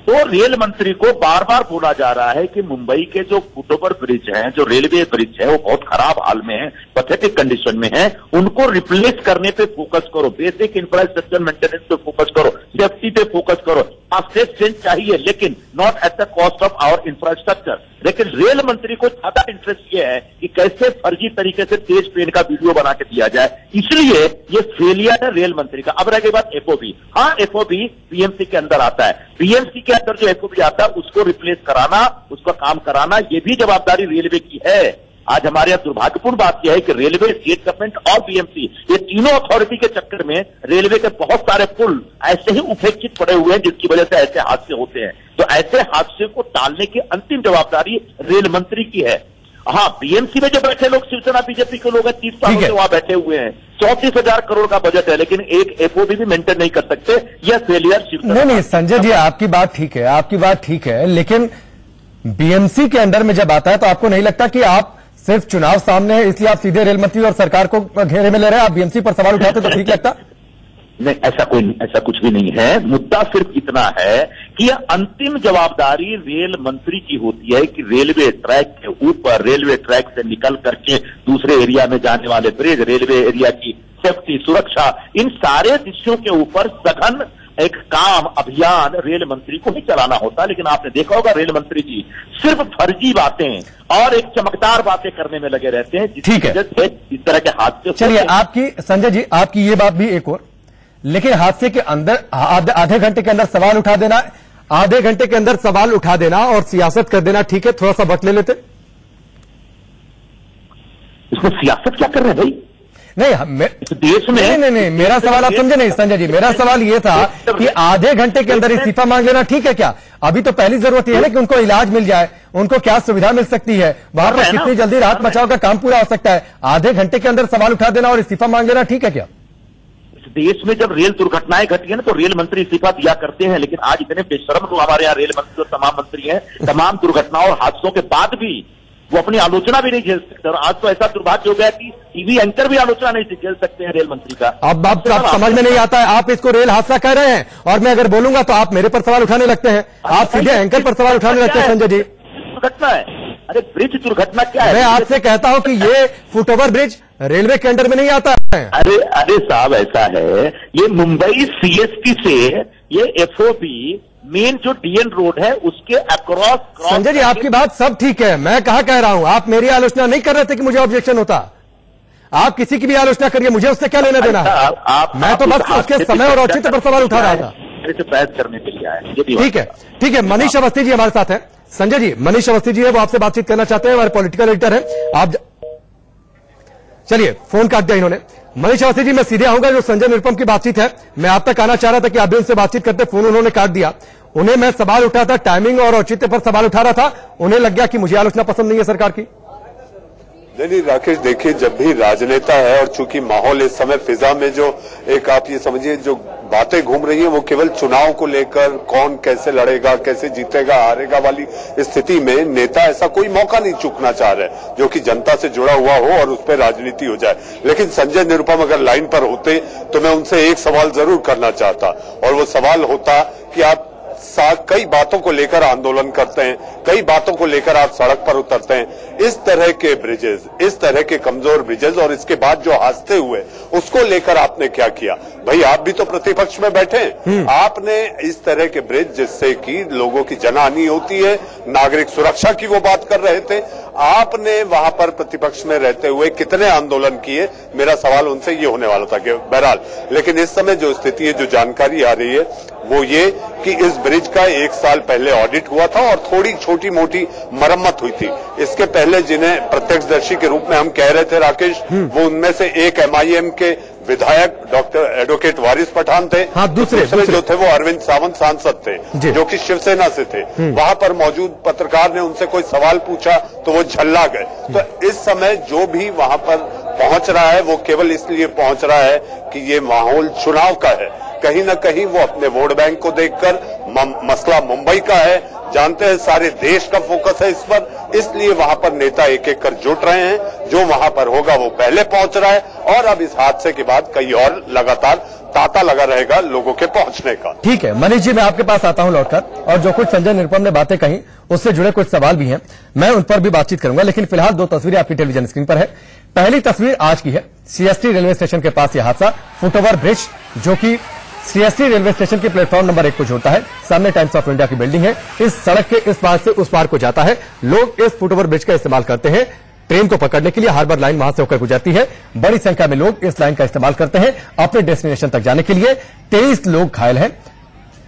तो रेल मंत्री को बार बार बोला जा रहा है कि मुंबई के जो फुट ओवर ब्रिज हैं, जो रेलवे ब्रिज है, वो बहुत खराब हाल में है, पैथेटिक कंडीशन में है, उनको रिप्लेस करने पे फोकस करो, बेसिक इंफ्रास्ट्रक्चर मेंटेनेंस पे फोकस करो, सेफ्टी पे फोकस करो। स्टेट चेंज चाहिए लेकिन not at the cost of our infrastructure. लेकिन रेल मंत्री को ज्यादा इंटरेस्ट ये है कि कैसे फर्जी तरीके से तेज ट्रेन का वीडियो बना के दिया जाए, इसलिए ये फेलियर है रेल मंत्री का। अब रह गई बात एफओबी। हाँ, एफओबी बीएमसी के अंदर आता है, बीएमसी के अंदर जो एफओबी आता है उसको रिप्लेस कराना, उसका काम कराना, ये भी जवाबदारी रेलवे की है। आज हमारे यहाँ दुर्भाग्यपूर्ण बात यह है कि रेलवे, स्टेट गवर्नमेंट और बीएमसी, ये तीनों अथॉरिटी के चक्कर में रेलवे के बहुत सारे पुल ऐसे ही उपेक्षित पड़े हुए हैं जिसकी वजह से ऐसे हादसे होते हैं। तो ऐसे हादसे को टालने की अंतिम जवाबदारी रेल मंत्री की है। हाँ, बीएमसी में जो बैठे लोग शिवसेना बीजेपी के लोग हैं, 30 सालों से वहां बैठे हुए हैं, 34,000 करोड़ का बजट है, लेकिन एक एफओबी भी मेंटेन नहीं कर सकते। यह फेलियर शिवसेना। नहीं संजय जी, आपकी बात ठीक है, आपकी बात ठीक है, लेकिन बीएमसी के अंदर में जब आता है तो आपको नहीं लगता कि आप सिर्फ चुनाव सामने है इसलिए आप सीधे रेल मंत्री और सरकार को घेरे में ले रहे हैं? आप बीएमसी पर सवाल उठाते तो ठीक लगता? नहीं, ऐसा कुछ भी नहीं है। मुद्दा सिर्फ इतना है कि यह अंतिम जवाबदारी रेल मंत्री की होती है कि रेलवे ट्रैक के ऊपर, रेलवे ट्रैक से निकल करके दूसरे एरिया में जाने वाले ब्रिज, रेलवे एरिया की सेफ्टी, सुरक्षा, इन सारे विषयों के ऊपर सघन एक काम, अभियान रेल मंत्री को ही चलाना होता है। लेकिन आपने देखा होगा रेल मंत्री जी सिर्फ फर्जी बातें और एक चमकदार बातें करने में लगे रहते हैं, ठीक है, इस तरह के हादसे। चलिए, आपकी संजय जी, आपकी ये बात भी एक और, लेकिन हादसे के अंदर आधे घंटे के अंदर सवाल उठा देना, आधे घंटे के अंदर सवाल उठा देना और सियासत कर देना, ठीक है, थोड़ा सा वक्त ले लेते। इसमें सियासत क्या कर रहे हैं भाई? नहीं, देश में नहीं, मेरा सवाल आप समझे नहीं संजय जी। मेरा सवाल ये था कि आधे घंटे के अंदर इस्तीफा मांग लेना ठीक है क्या? अभी तो पहली जरूरत यह है ना कि उनको इलाज मिल जाए, उनको क्या सुविधा मिल सकती है, वहां पर कितनी जल्दी राहत बचाव का काम पूरा हो सकता है। आधे घंटे के अंदर सवाल उठा देना और इस्तीफा मांग लेना ठीक है क्या? देश में जब रेल दुर्घटनाएं घटी है ना तो रेल मंत्री इस्तीफा दिया करते हैं, लेकिन आज इतने बेशर्म लोग हमारे यहाँ रेल मंत्री और तमाम मंत्री हैं, तमाम दुर्घटनाओं और हादसों के बाद भी वो अपनी आलोचना भी नहीं झेल सकते। और आज तो ऐसा दुर्भाग्य हो गया कि टीवी एंकर भी आलोचना नहीं झेल सकते हैं रेल मंत्री का। अब आप समझ में नहीं आता है, आप इसको रेल हादसा कह रहे हैं और मैं अगर बोलूंगा तो आप मेरे पर सवाल उठाने लगते हैं, आप सीधे एंकर पर सवाल उठाने लगते हैं। संजय जी, दुर्घटना है, अरे ब्रिज दुर्घटना क्या है? मैं आपसे कहता हूं कि ये फुट ओवर ब्रिज रेलवे के अंडर में नहीं आता है। अरे साहब, ऐसा है, ये मुंबई सीएसटी से ये एफओबी मेन जो डीएन रोड है उसके अक्रॉस। संजय जी, आपकी बात सब ठीक है, मैं कहा कह रहा हूं, आप मेरी आलोचना नहीं कर रहे थे कि मुझे ऑब्जेक्शन होता। आप किसी की भी आलोचना करिए, मुझे उससे क्या लेना देना है? मैं तो बस उसके समय और औचित्य पर सवाल उठा रहा था। बहस करने के लिए आया। ठीक है, मनीष अवस्थी जी हमारे साथ हैं। संजय जी, मनीष अवस्थी जी है, वो आपसे बातचीत करना चाहते हैं, हमारे पॉलिटिकल एडिटर हैं। आप चलिए, फोन काट दिया इन्होंने। मनीष अवस्थी जी, मैं सीधे आऊंगा, जो संजय निरुपम की बातचीत है, मैं आप तक आना चाह रहा था कि आप भी उनसे बातचीत करते, फोन उन्होंने काट दिया। उन्हें मैं सवाल उठा था, टाइमिंग और औचित्य पर सवाल उठा रहा था, उन्हें लग गया कि मुझे आलोचना पसंद नहीं है सरकार की। नहीं राकेश, देखिए, जब भी राजनेता है और चूंकि माहौल इस समय फिजा में जो एक आप ये समझिए जो बातें घूम रही हैं वो केवल चुनाव को लेकर, कौन कैसे लड़ेगा, कैसे जीतेगा हारेगा वाली स्थिति में नेता ऐसा कोई मौका नहीं चूकना चाह रहे जो कि जनता से जुड़ा हुआ हो और उस पर राजनीति हो जाए। लेकिन संजय निरुपम अगर लाइन पर होते तो मैं उनसे एक सवाल जरूर करना चाहता, और वो सवाल होता कि आप कई बातों को लेकर आंदोलन करते हैं, कई बातों को लेकर आप सड़क पर उतरते हैं, इस तरह के ब्रिजेस, इस तरह के कमजोर ब्रिजेस और इसके बाद जो हादसे हुए उसको लेकर आपने क्या किया? भाई आप भी तो प्रतिपक्ष में बैठे हैं, आपने इस तरह के ब्रिज जिससे कि लोगों की जनहानि होती है, नागरिक सुरक्षा की वो बात कर रहे थे, आपने वहां पर प्रतिपक्ष में रहते हुए कितने आंदोलन किए? मेरा सवाल उनसे ये होने वाला था कि बहरहाल, लेकिन इस समय जो स्थिति है, जो जानकारी आ रही है वो ये कि इस ब्रिज ब्रिज का 1 साल पहले ऑडिट हुआ था और थोड़ी छोटी मोटी मरम्मत हुई थी। इसके पहले जिन्हें प्रत्यक्षदर्शी के रूप में हम कह रहे थे राकेश, वो उनमें से एक MIM के विधायक डॉक्टर एडवोकेट वारिस पठान थे। हाँ, दूसरे जो थे वो अरविंद सावंत सांसद थे जो कि शिवसेना से थे। वहां पर मौजूद पत्रकार ने उनसे कोई सवाल पूछा तो वो झल्ला गए। तो इस समय जो भी वहां पर पहुंच रहा है वो केवल इसलिए पहुंच रहा है कि ये माहौल चुनाव का है। कहीं न कहीं वो अपने वोट बैंक को देखकर, मसला मुंबई का है, जानते हैं सारे देश का फोकस है इस पर, इसलिए वहां पर नेता एक एक कर जुट रहे हैं। जो वहां पर होगा वो पहले पहुंच रहा है और अब इस हादसे के बाद कई और लगातार तांता लगा रहेगा लोगों के पहुंचने का। ठीक है मनीष जी, मैं आपके पास आता हूं लौटकर, और जो कुछ संजय निरुपम ने बातें कही उससे जुड़े कुछ सवाल भी हैं, मैं उन पर भी बातचीत करूंगा। लेकिन फिलहाल 2 तस्वीरें आपकी टेलीविजन स्क्रीन पर है। पहली तस्वीर आज की है, CST रेलवे स्टेशन के पास यह हादसा, फुटओवर ब्रिज जो कि CST रेलवे स्टेशन के प्लेटफॉर्म नंबर 1 को जोड़ता है। सामने टाइम्स ऑफ इंडिया की बिल्डिंग है। इस सड़क के इस पार से उस पार को जाता है। लोग इस फुटओवर ब्रिज का इस्तेमाल करते हैं ट्रेन को पकड़ने के लिए। हार्बर लाइन वहां से होकर गुजरती है। बड़ी संख्या में लोग इस लाइन का इस्तेमाल करते हैं अपने डेस्टिनेशन तक जाने के लिए। 23 लोग घायल हैं,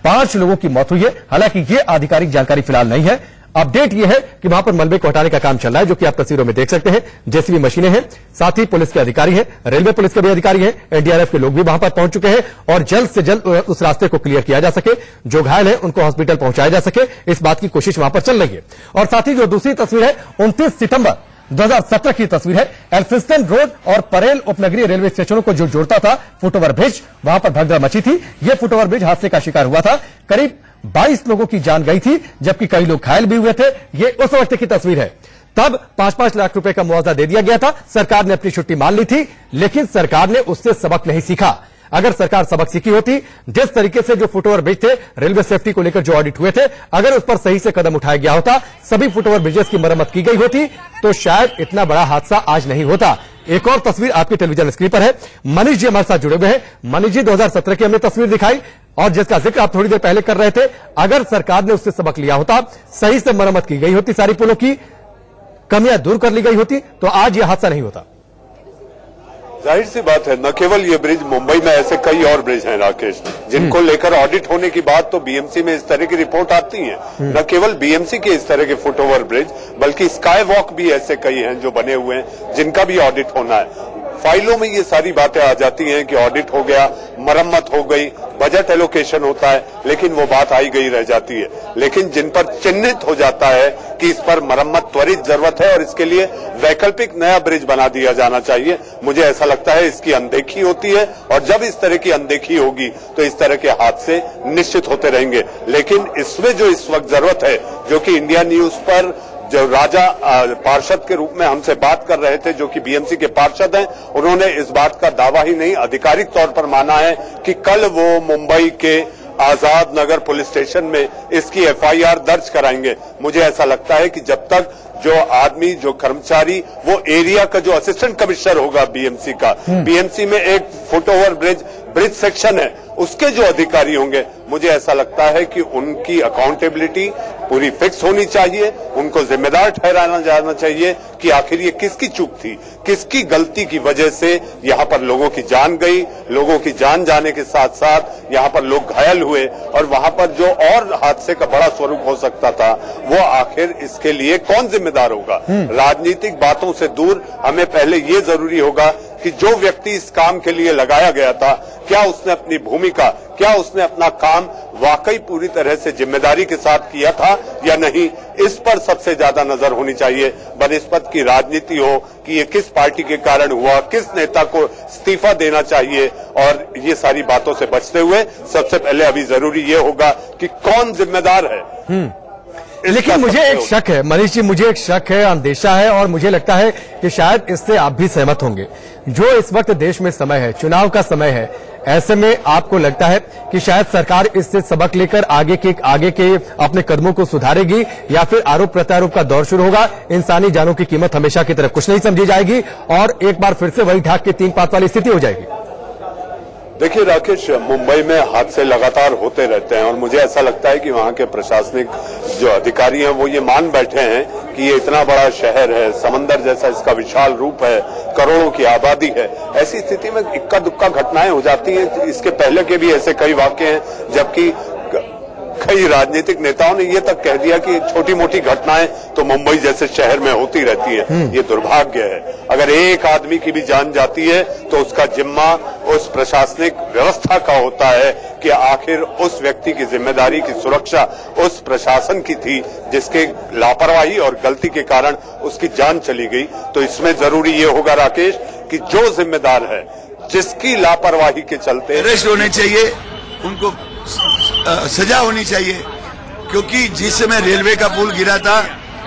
5 लोगों की मौत हुई है। हालांकि ये आधिकारिक जानकारी फिलहाल नहीं है। अपडेट यह है कि वहां पर मलबे को हटाने का काम चल रहा है, जो कि आप तस्वीरों में देख सकते हैं। JCB मशीनें हैं, साथ ही पुलिस के अधिकारी हैं, रेलवे पुलिस के भी अधिकारी हैं, NDRF के लोग भी वहां पर पहुंच चुके हैं और जल्द से जल्द उस रास्ते को क्लियर किया जा सके, जो घायल है उनको हॉस्पिटल पहुंचाया जा सके, इस बात की कोशिश वहां पर चल रही है। और साथ ही जो दूसरी तस्वीर है 29 सितंबर 2017 की तस्वीर है। एल्फिंस्टन रोड और परेल उपनगरीय रेलवे स्टेशनों को जो जोड़ता था फुटओवर ब्रिज, वहां पर भगदड़ मची थी। यह फुटओवर ब्रिज हादसे का शिकार हुआ था। करीब 22 लोगों की जान गई थी, जबकि कई लोग घायल भी हुए थे। ये उस वक्त की तस्वीर है। तब 5-5 लाख रुपए का मुआवजा दे दिया गया था। सरकार ने अपनी छुट्टी मान ली थी, लेकिन सरकार ने उससे सबक नहीं सीखा। अगर सरकार सबक सीखी होती, जिस तरीके से जो फुटओवर ब्रिज थे, रेलवे सेफ्टी को लेकर जो ऑडिट हुए थे, अगर उस पर सही से कदम उठाया गया होता, सभी फुटओवर ब्रिजेस की मरम्मत की गई होती, तो शायद इतना बड़ा हादसा आज नहीं होता। एक और तस्वीर आपकी टेलीविजन स्क्रीन पर है। मनीष जी हमारे साथ जुड़े हुए हैं। मनीष जी, 2017 की हमने तस्वीर दिखाई और जिसका जिक्र आप थोड़ी देर पहले कर रहे थे, अगर सरकार ने उससे सबक लिया होता, सही से मरम्मत की गई होती, सारी पुलों की कमियां दूर कर ली गई होती, तो आज यह हादसा नहीं होता। जाहिर सी बात है, न केवल ये ब्रिज, मुंबई में ऐसे कई और ब्रिज हैं राकेश, जिनको लेकर ऑडिट होने की बात तो BMC में इस तरह की रिपोर्ट आती है। न केवल BMC के इस तरह के फुटओवर ब्रिज, बल्कि स्काई वॉक भी ऐसे कई हैं जो बने हुए हैं, जिनका भी ऑडिट होना है। फाइलों में ये सारी बातें आ जाती हैं कि ऑडिट हो गया, मरम्मत हो गई, बजट एलोकेशन होता है, लेकिन वो बात आई गई रह जाती है। लेकिन जिन पर चिन्हित हो जाता है कि इस पर मरम्मत त्वरित जरूरत है और इसके लिए वैकल्पिक नया ब्रिज बना दिया जाना चाहिए, मुझे ऐसा लगता है इसकी अनदेखी होती है। और जब इस तरह की अनदेखी होगी तो इस तरह के हादसे निश्चित होते रहेंगे। लेकिन इसमें जो इस वक्त जरूरत है, जो कि इंडिया न्यूज पर जो राजा पार्षद के रूप में हमसे बात कर रहे थे, जो कि BMC के पार्षद हैं, उन्होंने इस बात का दावा ही नहीं, आधिकारिक तौर पर माना है कि कल वो मुंबई के आजाद नगर पुलिस स्टेशन में इसकी FIR दर्ज कराएंगे। मुझे ऐसा लगता है कि जब तक जो आदमी, जो कर्मचारी, वो एरिया का जो असिस्टेंट कमिश्नर होगा BMC का, BMC में एक फुटओवर ब्रिज सेक्शन है, उसके जो अधिकारी होंगे, मुझे ऐसा लगता है कि उनकी अकाउंटेबिलिटी पूरी फिक्स होनी चाहिए। उनको जिम्मेदार ठहराना जाना चाहिए कि आखिर ये किसकी चूक थी, किसकी गलती की वजह से यहाँ पर लोगों की जान गई, लोगों की जान जाने के साथ साथ यहाँ पर लोग घायल हुए, और वहां पर जो और हादसे का बड़ा स्वरूप हो सकता था, वो आखिर इसके लिए कौन जिम्मेदार होगा। राजनीतिक बातों से दूर हमें पहले ये जरूरी होगा कि जो व्यक्ति इस काम के लिए लगाया गया था, क्या उसने अपनी भूमिका, क्या उसने अपना काम वाकई पूरी तरह से जिम्मेदारी के साथ किया था या नहीं, इस पर सबसे ज्यादा नजर होनी चाहिए। बनिस्बत की राजनीति हो कि ये किस पार्टी के कारण हुआ, किस नेता को इस्तीफा देना चाहिए, और ये सारी बातों से बचते हुए सबसे पहले अभी जरूरी ये होगा कि कौन जिम्मेदार है। लेकिन मुझे एक शक है मनीष जी, मुझे एक शक है, अंदेशा है, और मुझे लगता है कि शायद इससे आप भी सहमत होंगे। जो इस वक्त देश में समय है, चुनाव का समय है, ऐसे में आपको लगता है कि शायद सरकार इससे सबक लेकर आगे के अपने कदमों को सुधारेगी, या फिर आरोप प्रत्यारोप का दौर शुरू होगा, इंसानी जानों की कीमत हमेशा की तरह कुछ नहीं समझी जाएगी और एक बार फिर से वही ढाक के 3 5 वाली स्थिति हो जाएगी। देखिए राकेश, मुंबई में हादसे लगातार होते रहते हैं और मुझे ऐसा लगता है कि वहां के प्रशासनिक जो अधिकारी हैं वो ये मान बैठे हैं कि ये इतना बड़ा शहर है, समंदर जैसा इसका विशाल रूप है, करोड़ों की आबादी है, ऐसी स्थिति में इक्का दुक्का घटनाएं हो जाती हैं। इसके पहले के भी ऐसे कई वाकये हैं, जबकि कई राजनीतिक नेताओं ने ये तक कह दिया कि छोटी मोटी घटनाएं तो मुंबई जैसे शहर में होती रहती है। ये दुर्भाग्य है। अगर एक आदमी की भी जान जाती है तो उसका जिम्मा उस प्रशासनिक व्यवस्था का होता है कि आखिर उस व्यक्ति की जिम्मेदारी की सुरक्षा उस प्रशासन की थी जिसके लापरवाही और गलती के कारण उसकी जान चली गई। तो इसमें जरूरी ये होगा राकेश कि जो जिम्मेदार है, जिसकी लापरवाही के चलते अरेस्ट होने चाहिए, उनको सजा होनी चाहिए। क्योंकि जिस समय रेलवे का पुल गिरा था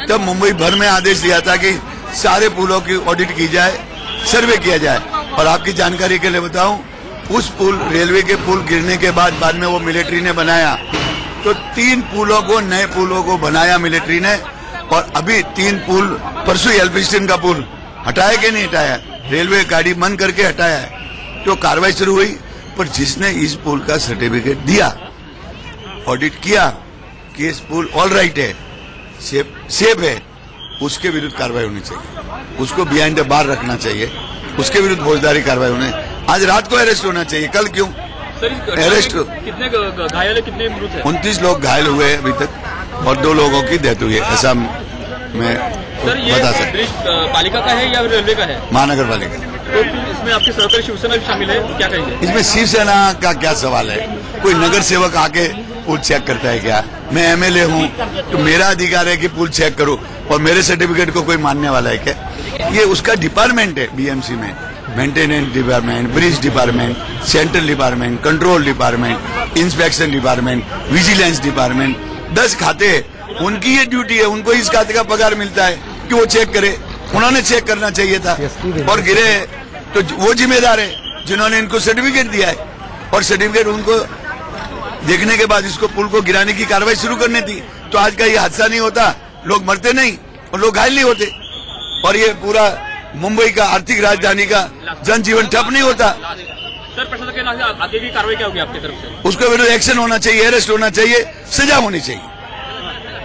तब मुंबई भर में आदेश दिया था कि सारे पुलों की ऑडिट की जाए, सर्वे किया जाए। और आपकी जानकारी के लिए बताऊं, उस पुल, रेलवे के पुल गिरने के बाद में वो मिलिट्री ने बनाया, तो 3 पुलों को, नए पुलों को बनाया मिलिट्री ने। और अभी 3 पुल, परसों एल्फिस्टन का पुल हटाया कि नहीं हटाया, रेलवे गाड़ी बंद करके हटाया है। तो कार्रवाई शुरू हुई, पर जिसने इस पुल का सर्टिफिकेट दिया, ऑडिट किया कि इस पुल ऑल राइट है, सेफ है, उसके विरुद्ध कार्रवाई होनी चाहिए। उसको बिहाइंड द बार रखना चाहिए, उसके विरुद्ध फौजदारी कार्रवाई होने। आज रात को अरेस्ट होना चाहिए, कल क्यों अरेस्ट? कितने घायल है, कितने मृत है? 29 लोग घायल हुए हैं अभी तक और 2 लोगों की डेथ हुई है, ऐसा मैं बता सकता। पालिका का है या रेलवे का है? महानगर पालिका। तो इसमें आपकी सहकारी शिवसेना भी शामिल है, क्या कहेंगे? इसमें शिवसेना का क्या सवाल है? कोई नगर सेवक आके पुल चेक करता है क्या? मैं एमएलए हूँ तो मेरा अधिकार है कि पुल चेक करूँ, और मेरे सर्टिफिकेट को कोई मानने वाला है क्या? ये उसका डिपार्टमेंट है बीएमसी में, maintenance department, bridge department, central department, control department, inspection department, vigilance department, 10 खाते, उनकी ये ड्यूटी है। उनको इस खाते का पगार मिलता है कि वो चेक करे। उन्होंने चेक करना चाहिए था, और गिरे तो वो जिम्मेदार है जिन्होंने इनको सर्टिफिकेट दिया है। और सर्टिफिकेट उनको देखने के बाद इसको पुल को गिराने की कार्रवाई शुरू करनी थी, तो आज का ये हादसा नहीं होता, लोग मरते नहीं और लोग घायल नहीं होते, और ये पूरा मुंबई का आर्थिक राजधानी का जनजीवन ठप नहीं होता। सर, प्रशासन के नाम से आगे की कार्रवाई क्या होगी आपकी तरफ से? उसके विरुद्ध एक्शन होना चाहिए, अरेस्ट होना चाहिए, सजा होनी चाहिए।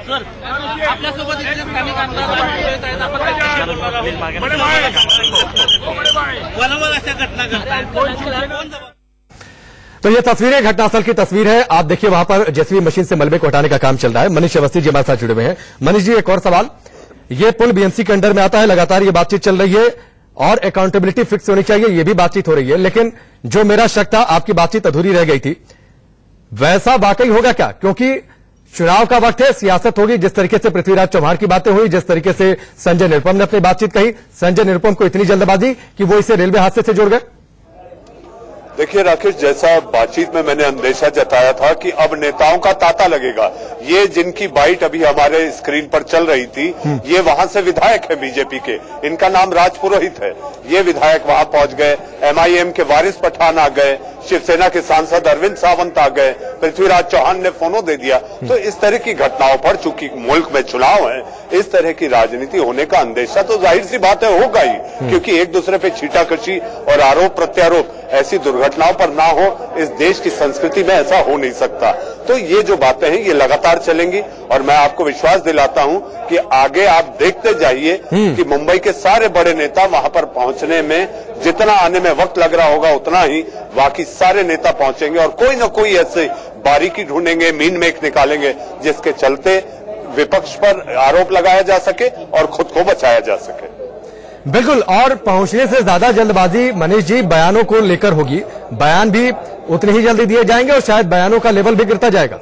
सर, आपल्यासोबत तो ये तस्वीरें घटनास्थल की तस्वीर है। आप देखिए वहां पर जेसीबी मशीन से मलबे को हटाने का काम चल रहा है। मनीष अवस्थी जी हमारे साथ जुड़े हुए हैं। मनीष जी, एक और सवाल, ये पुल बीएमसी के अंडर में आता है, लगातार ये बातचीत चल रही है और अकाउंटेबिलिटी फिक्स होनी चाहिए, ये भी बातचीत हो रही है, लेकिन जो मेरा शक था, आपकी बातचीत अधूरी रह गई थी, वैसा वाकई होगा क्या? क्योंकि चुनाव का वक्त है, सियासत होगी। जिस तरीके से पृथ्वीराज चौहान की बातें हुई, जिस तरीके से संजय निरुपम ने अपनी बातचीत कही, संजय निरुपम को इतनी जल्दबाजी कि वो इसे रेलवे हादसे से जोड़ गए। देखिए राकेश, जैसा बातचीत में मैंने अंदेशा जताया था कि अब नेताओं का तांता लगेगा। ये जिनकी बाइट अभी हमारे स्क्रीन पर चल रही थी, ये वहां से विधायक है बीजेपी के, इनका नाम राज पुरोहित है। ये विधायक वहां पहुंच गए, एमआईएम के वारिस पठान आ गए, शिवसेना के सांसद अरविंद सावंत आ गए, पृथ्वीराज चौहान ने फोनो दे दिया। तो इस तरह की घटनाओं पर, चूंकि मुल्क में चुनाव है, इस तरह की राजनीति होने का अंदेशा तो जाहिर सी बात है होगा ही, क्योंकि एक दूसरे पे छीटाकशी और आरोप प्रत्यारोप ऐसी दुर्घटनाओं पर ना हो, इस देश की संस्कृति में ऐसा हो नहीं सकता। तो ये जो बातें हैं ये लगातार चलेंगी, और मैं आपको विश्वास दिलाता हूं कि आगे आप देखते जाइए कि मुंबई के सारे बड़े नेता वहां पर पहुंचने में जितना आने में वक्त लग रहा होगा, उतना ही बाकी सारे नेता पहुंचेंगे, और कोई न कोई ऐसे बारीकी ढूंढेंगे, मीन मेक निकालेंगे, जिसके चलते विपक्ष पर आरोप लगाया जा सके और खुद को बचाया जा सके। बिल्कुल, और पहुंचने से ज्यादा जल्दबाजी मनीष जी बयानों को लेकर होगी। बयान भी उतने ही जल्दी दिए जाएंगे और शायद बयानों का लेवल भी गिरता जाएगा।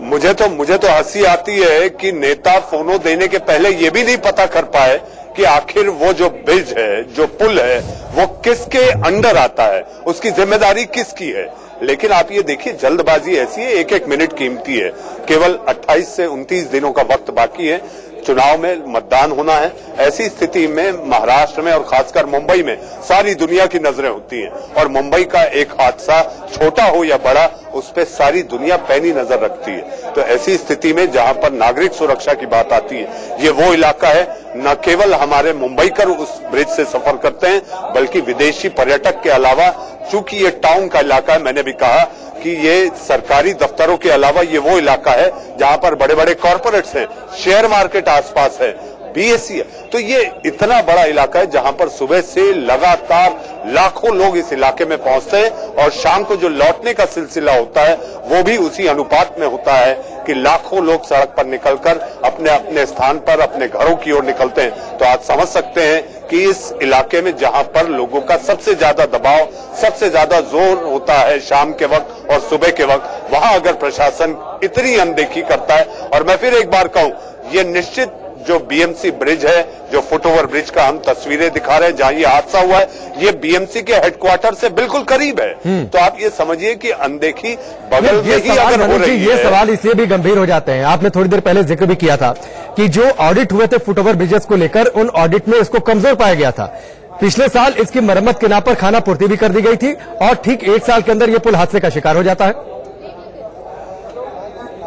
मुझे तो हंसी आती है कि नेता फोनो देने के पहले ये भी नहीं पता कर पाए कि आखिर वो जो ब्रिज है, जो पुल है, वो किसके अंडर आता है, उसकी जिम्मेदारी किसकी है। लेकिन आप ये देखिए, जल्दबाजी ऐसी है, एक एक मिनट कीमती है। केवल 28 से 29 दिनों का वक्त बाकी है, चुनाव में मतदान होना है। ऐसी स्थिति में महाराष्ट्र में और खासकर मुंबई में सारी दुनिया की नजरें होती हैं, और मुंबई का एक हादसा छोटा हो या बड़ा, उस पर सारी दुनिया पैनी नजर रखती है। तो ऐसी स्थिति में जहां पर नागरिक सुरक्षा की बात आती है, ये वो इलाका है, न केवल हमारे मुंबईकर उस ब्रिज से सफर करते हैं, बल्कि विदेशी पर्यटक के अलावा, चूंकि ये टाउन का इलाका है, मैंने भी कहा कि ये सरकारी दफ्तरों के अलावा ये वो इलाका है जहां पर बड़े बड़े कॉर्पोरेट्स हैं, शेयर मार्केट आसपास है, बीएससी है। तो ये इतना बड़ा इलाका है जहां पर सुबह से लगातार लाखों लोग इस इलाके में पहुंचते हैं और शाम को जो लौटने का सिलसिला होता है वो भी उसी अनुपात में होता है कि लाखों लोग सड़क पर निकलकर अपने अपने स्थान पर अपने घरों की ओर निकलते हैं। तो आप समझ सकते हैं कि इस इलाके में जहां पर लोगों का सबसे ज्यादा दबाव, सबसे ज्यादा जोर होता है शाम के वक्त और सुबह के वक्त, वहां अगर प्रशासन इतनी अनदेखी करता है, और मैं फिर एक बार कहूं, ये निश्चित जो बीएमसी ब्रिज है, जो फुटओवर ब्रिज का हम तस्वीरें दिखा रहे हैं जहां ये हादसा हुआ है, ये बीएमसी के हेडक्वार्टर से बिल्कुल करीब है। तो आप ये समझिए कि अनदेखी बगल में ही अगर हो रही है। ये सवाल इसलिए भी गंभीर हो जाते हैं, आपने थोड़ी देर पहले जिक्र भी किया था कि जो ऑडिट हुए थे फुटओवर ब्रिजेस को लेकर, उन ऑडिट में इसको कमजोर पाया गया था। पिछले साल इसकी मरम्मत के नाम पर खाना पूर्ति भी कर दी गई थी और ठीक 1 साल के अंदर ये पुल हादसे का शिकार हो जाता है।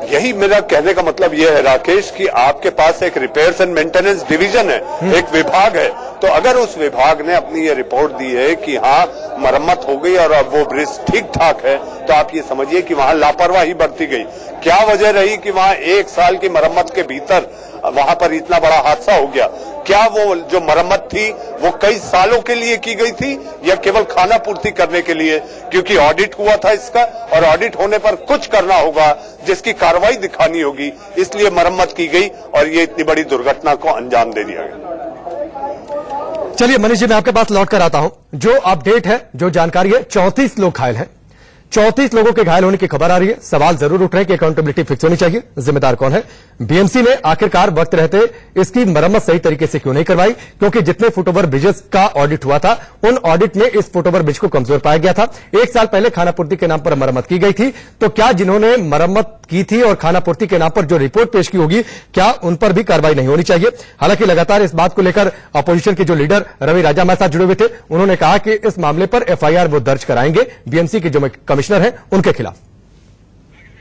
यही मेरा कहने का मतलब यह है राकेश कि आपके पास एक रिपेयर्स एंड मेंटेनेंस डिवीजन है, एक विभाग है। तो अगर उस विभाग ने अपनी ये रिपोर्ट दी है कि हाँ मरम्मत हो गई और अब वो ब्रिज ठीक ठाक है, तो आप ये समझिए कि वहां लापरवाही बरती गई। क्या वजह रही कि वहां 1 साल की मरम्मत के भीतर वहां पर इतना बड़ा हादसा हो गया? क्या वो जो मरम्मत थी वो कई सालों के लिए की गई थी या केवल खाना पूर्ति करने के लिए? क्योंकि ऑडिट हुआ था इसका, और ऑडिट होने पर कुछ करना होगा जिसकी कार्रवाई दिखानी होगी, इसलिए मरम्मत की गई और ये इतनी बड़ी दुर्घटना को अंजाम दे दिया गया। चलिए मनीष जी, मैं आपके पास लौट कर आता हूं। जो अपडेट है, जो जानकारी है, 34 लोग घायल हैं। 34 लोगों के घायल होने की खबर आ रही है। सवाल जरूर उठ रहे हैं कि अकाउंटेबिलिटी फिक्स होनी चाहिए, जिम्मेदार कौन है? बीएमसी ने आखिरकार वक्त रहते इसकी मरम्मत सही तरीके से क्यों नहीं करवाई? क्योंकि जितने फुटओवर ब्रिजेस का ऑडिट हुआ था, उन ऑडिट में इस फुटओवर ब्रिज को कमजोर पाया गया था। 1 साल पहले खानापूर्ति के नाम पर मरम्मत की गई थी। तो क्या जिन्होंने मरम्मत की थी और खानापूर्ति के नाम पर जो रिपोर्ट पेश की होगी, क्या उन पर भी कार्रवाई नहीं होनी चाहिए? हालांकि लगातार इस बात को लेकर अपोजिशन के जो लीडर रवि राजा हमारे साथ जुड़े हुए थे, उन्होंने कहा कि इस मामले पर एफआईआर वो दर्ज कराएंगे बीएमसी के जो कमिश्नर हैं उनके खिलाफ।